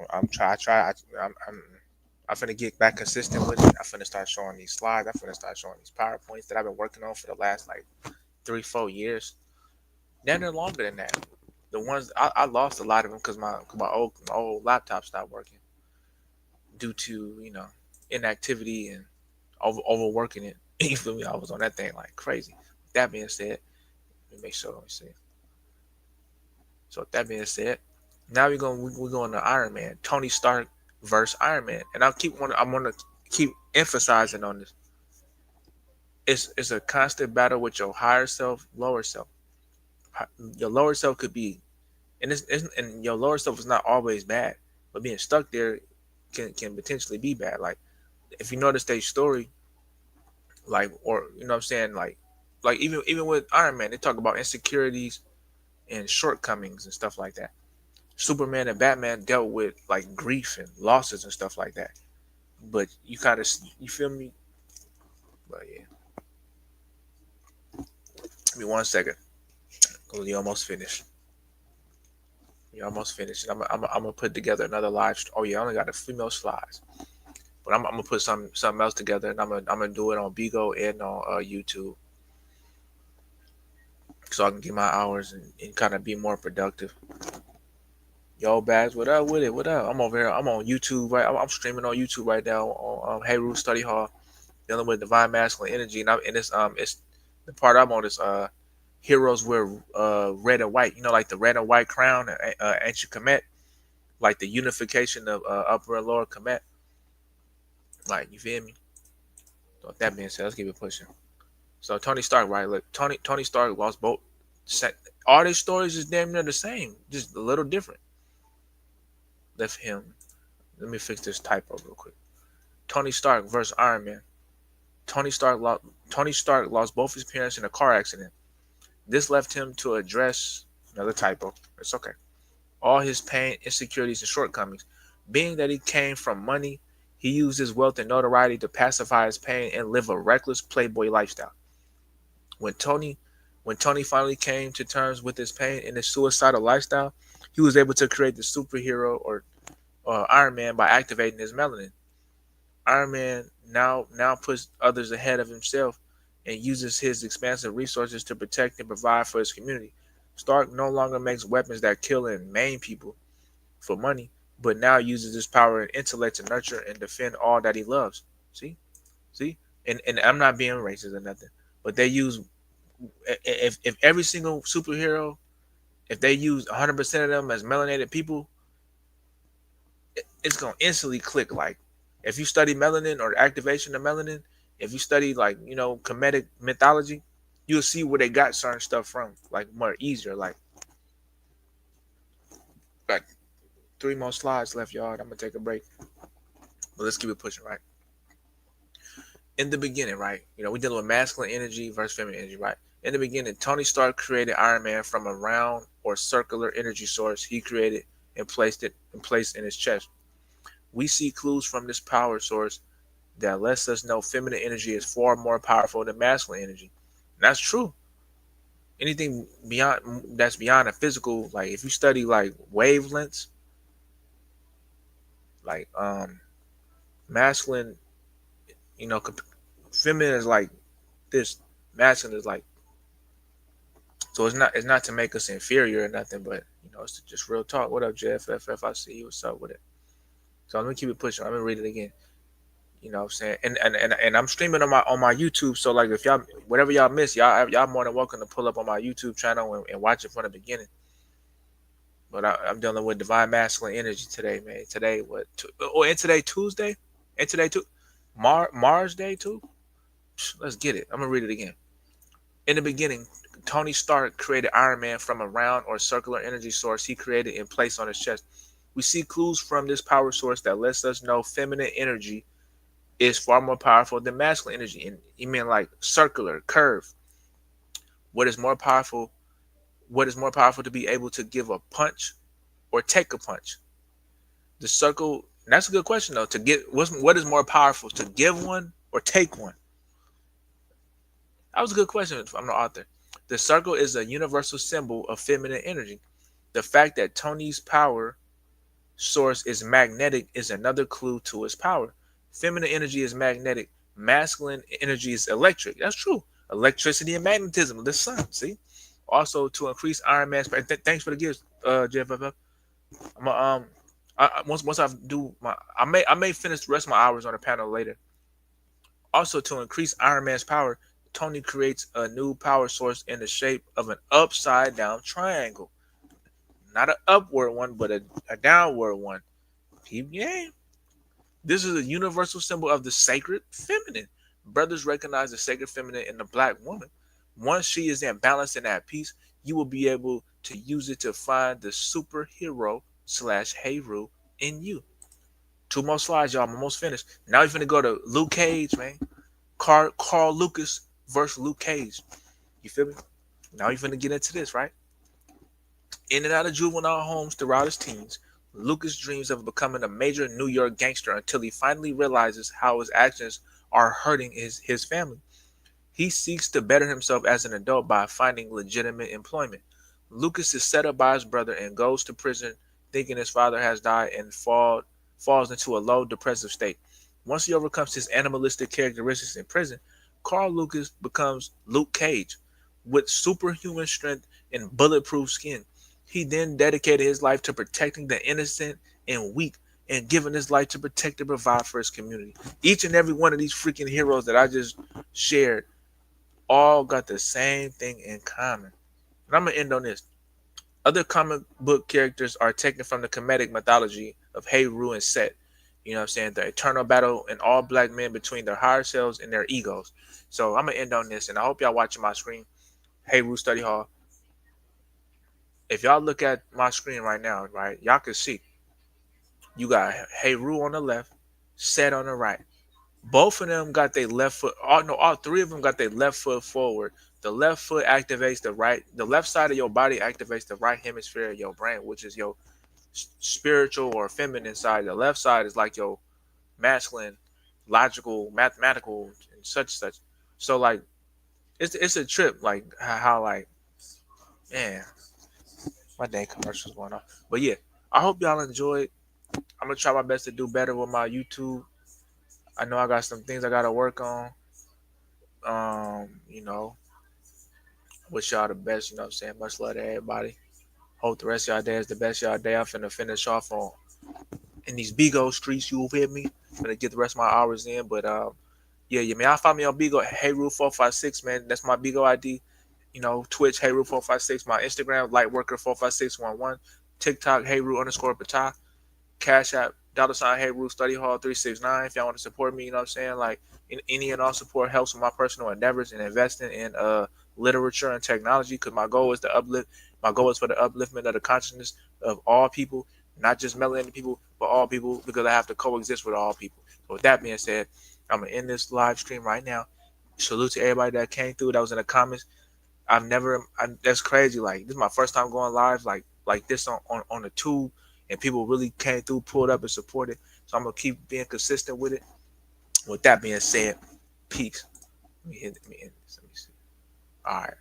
I'm try. I try. I'm finna get back consistent with it. I'm finna start showing these slides. I'm finna start showing these PowerPoints that I've been working on for the last like 3-4 years. Then they're longer than that. The ones I lost a lot of them because my old laptop stopped working due to inactivity and overworking it. You feel me? I was on that thing like crazy. That being said, let me make sure. Let me see. So with that being said, now we're going to Iron Man. Tony Stark versus Iron Man, and I'm gonna keep emphasizing on this. It's a constant battle with your higher self, lower self. Your lower self could be, and your lower self is not always bad, but being stuck there can potentially be bad. Like, if you notice their story, like, or what I'm saying, like even with Iron Man, they talk about insecurities and shortcomings and stuff like that. Superman and Batman dealt with like grief and losses and stuff like that. But you feel me? But yeah. Give me 1 second. You almost finished. You almost finished. I'm gonna put together another live. Oh yeah, I only got a few more slides, but I'm gonna put something else together, and I'm gonna do it on Bigo and on YouTube, so I can get my hours and kind of be more productive. Yo, Bags, what up with it? What up? I'm over here. I'm on YouTube, right? I'm streaming on YouTube right now on Hey Root Study Hall, dealing with divine masculine energy, and it's the part I'm on is heroes wear red and white. You know, like the red and white crown, ancient Kemet, like the unification of upper and lower Kemet. Like, you feel me? So with that being said, let's keep it pushing. So Tony Stark, right? Look, Tony Stark lost both. All these stories is damn near the same, just a little different. Left him. Let me fix this typo real quick. Tony Stark versus Iron Man. Tony Stark lost. Tony Stark lost both his parents in a car accident. This left him to address another typo. It's okay. All his pain, insecurities, and shortcomings. Being that he came from money, he used his wealth and notoriety to pacify his pain and live a reckless playboy lifestyle. When Tony, when Tony finally came to terms with his pain and his suicidal lifestyle, he was able to create the superhero or Iron Man by activating his melanin. Iron Man now puts others ahead of himself and uses his expansive resources to protect and provide for his community. Stark no longer makes weapons that kill and maim people for money, but now uses his power and intellect to nurture and defend all that he loves. See, see, and I'm not being racist or nothing, but they use if every single superhero, if they use 100% of them as melanated people, it's gonna instantly click. Like, if you study melanin or activation of melanin, if you study, like, comedic mythology, you'll see where they got certain stuff from, like, more easier. Like 3 more slides left, y'all. I'm gonna take a break, but let's keep it pushing. Right, in the beginning, right, we dealing with masculine energy versus feminine energy. Right, in the beginning, Tony Stark created Iron Man from a round or circular energy source he created and placed in his chest. We see clues from this power source that lets us know feminine energy is far more powerful than masculine energy. And that's true. Anything beyond that's beyond a physical, like if you study like wavelengths, like masculine, you know, feminine is like this, masculine is like, so it's not to make us inferior or nothing, but it's just real talk. What up, Jeff? I see you. What's up with it? So let me keep it pushing. Let me read it again. You know what I'm saying? And I'm streaming on my YouTube. So like, if y'all, whatever y'all miss, y'all more than welcome to pull up on my YouTube channel and watch it from the beginning. But I'm dealing with divine masculine energy today, man. Today what? And today Tuesday, and today too, Mars Day too. Let's get it. I'm gonna read it again. In the beginning, Tony Stark created Iron Man from a round or circular energy source he created and placed on his chest. We see clues from this power source that lets us know feminine energy is far more powerful than masculine energy. And you mean like circular, curve. What is more powerful? What is more powerful to be able to give a punch or take a punch? The circle. That's a good question though. To get what is more powerful, to give one or take one? That was a good question from the author. The circle is a universal symbol of feminine energy. The fact that Tony's power source is magnetic is another clue to its power. Feminine energy is magnetic. Masculine energy is electric. That's true. Electricity and magnetism. The sun. See. Also, to increase Iron Man's. Thanks for the gifts, Jeff. I'm once I do my, I may finish the rest of my hours on the panel later. Also, to increase Iron Man's power, Tony creates a new power source in the shape of an upside down triangle. Not an upward one, but a downward one. Keep game. This is a universal symbol of the sacred feminine. Brothers recognize the sacred feminine in the black woman. Once she is in balance and at peace, you will be able to use it to find the superhero slash Heru in you. 2 more slides, y'all. I'm almost finished. Now you're finna go to Luke Cage, man. Carl Lucas versus Luke Cage. You feel me? Now you're finna get into this, right? In and out of juvenile homes throughout his teens, Lucas dreams of becoming a major New York gangster until he finally realizes how his actions are hurting his family. He seeks to better himself as an adult by finding legitimate employment. Lucas is set up by his brother and goes to prison thinking his father has died and falls into a low depressive state. Once he overcomes his animalistic characteristics in prison, Carl Lucas becomes Luke Cage with superhuman strength and bulletproof skin. He then dedicated his life to protecting the innocent and weak and giving his life to protect and provide for his community. Each and every one of these freaking heroes that I just shared all got the same thing in common. And I'm gonna end on this. Other comic book characters are taken from the comedic mythology of Heru and Set. You know what I'm saying? The eternal battle in all black men between their higher selves and their egos. So I'm gonna end on this, and I hope y'all watching my screen. Heru Study Hall. If y'all look at my screen right now, right, y'all can see you got Heru on the left, Set on the right. Both of them got their left foot. All three of them got their left foot forward. The left foot activates the right. The left side of your body activates the right hemisphere of your brain, which is your spiritual or feminine side. The left side is like your masculine, logical, mathematical, and such. So like, it's a trip. Like how like, man, my dang commercials going on. But yeah, I hope y'all enjoyed. I'm gonna try my best to do better with my YouTube. I know I got some things I gotta work on. You know, wish y'all the best, you know what I'm saying? Much love to everybody. Hope the rest of y'all day is the best y'all day. I'm finna finish off on in these Bigo streets, you feel me? Finna get the rest of my hours in. But yeah, man, y'all follow me on Bigo, HeyRule456, man. That's my Bigo ID. You know, Twitch, HeyRule456, my Instagram, Lightworker45611, TikTok, HeyRule_Patah. Cash App, $ Hey Ruth Study Hall 369. If y'all want to support me, you know what I'm saying? Like any and all support helps with my personal endeavors and investing in literature and technology. Because my goal is to uplift. My goal is for the upliftment of the consciousness of all people, not just melanated people, but all people. Because I have to coexist with all people. So with that being said, I'm gonna end this live stream right now. Salute to everybody that came through. That was in the comments. That's crazy. Like this is my first time going live like this on the tube, and people really came through, pulled up and supported. So I'm gonna keep being consistent with it. With that being said, peace. Let me hit. Let me end this. Let me see. All right.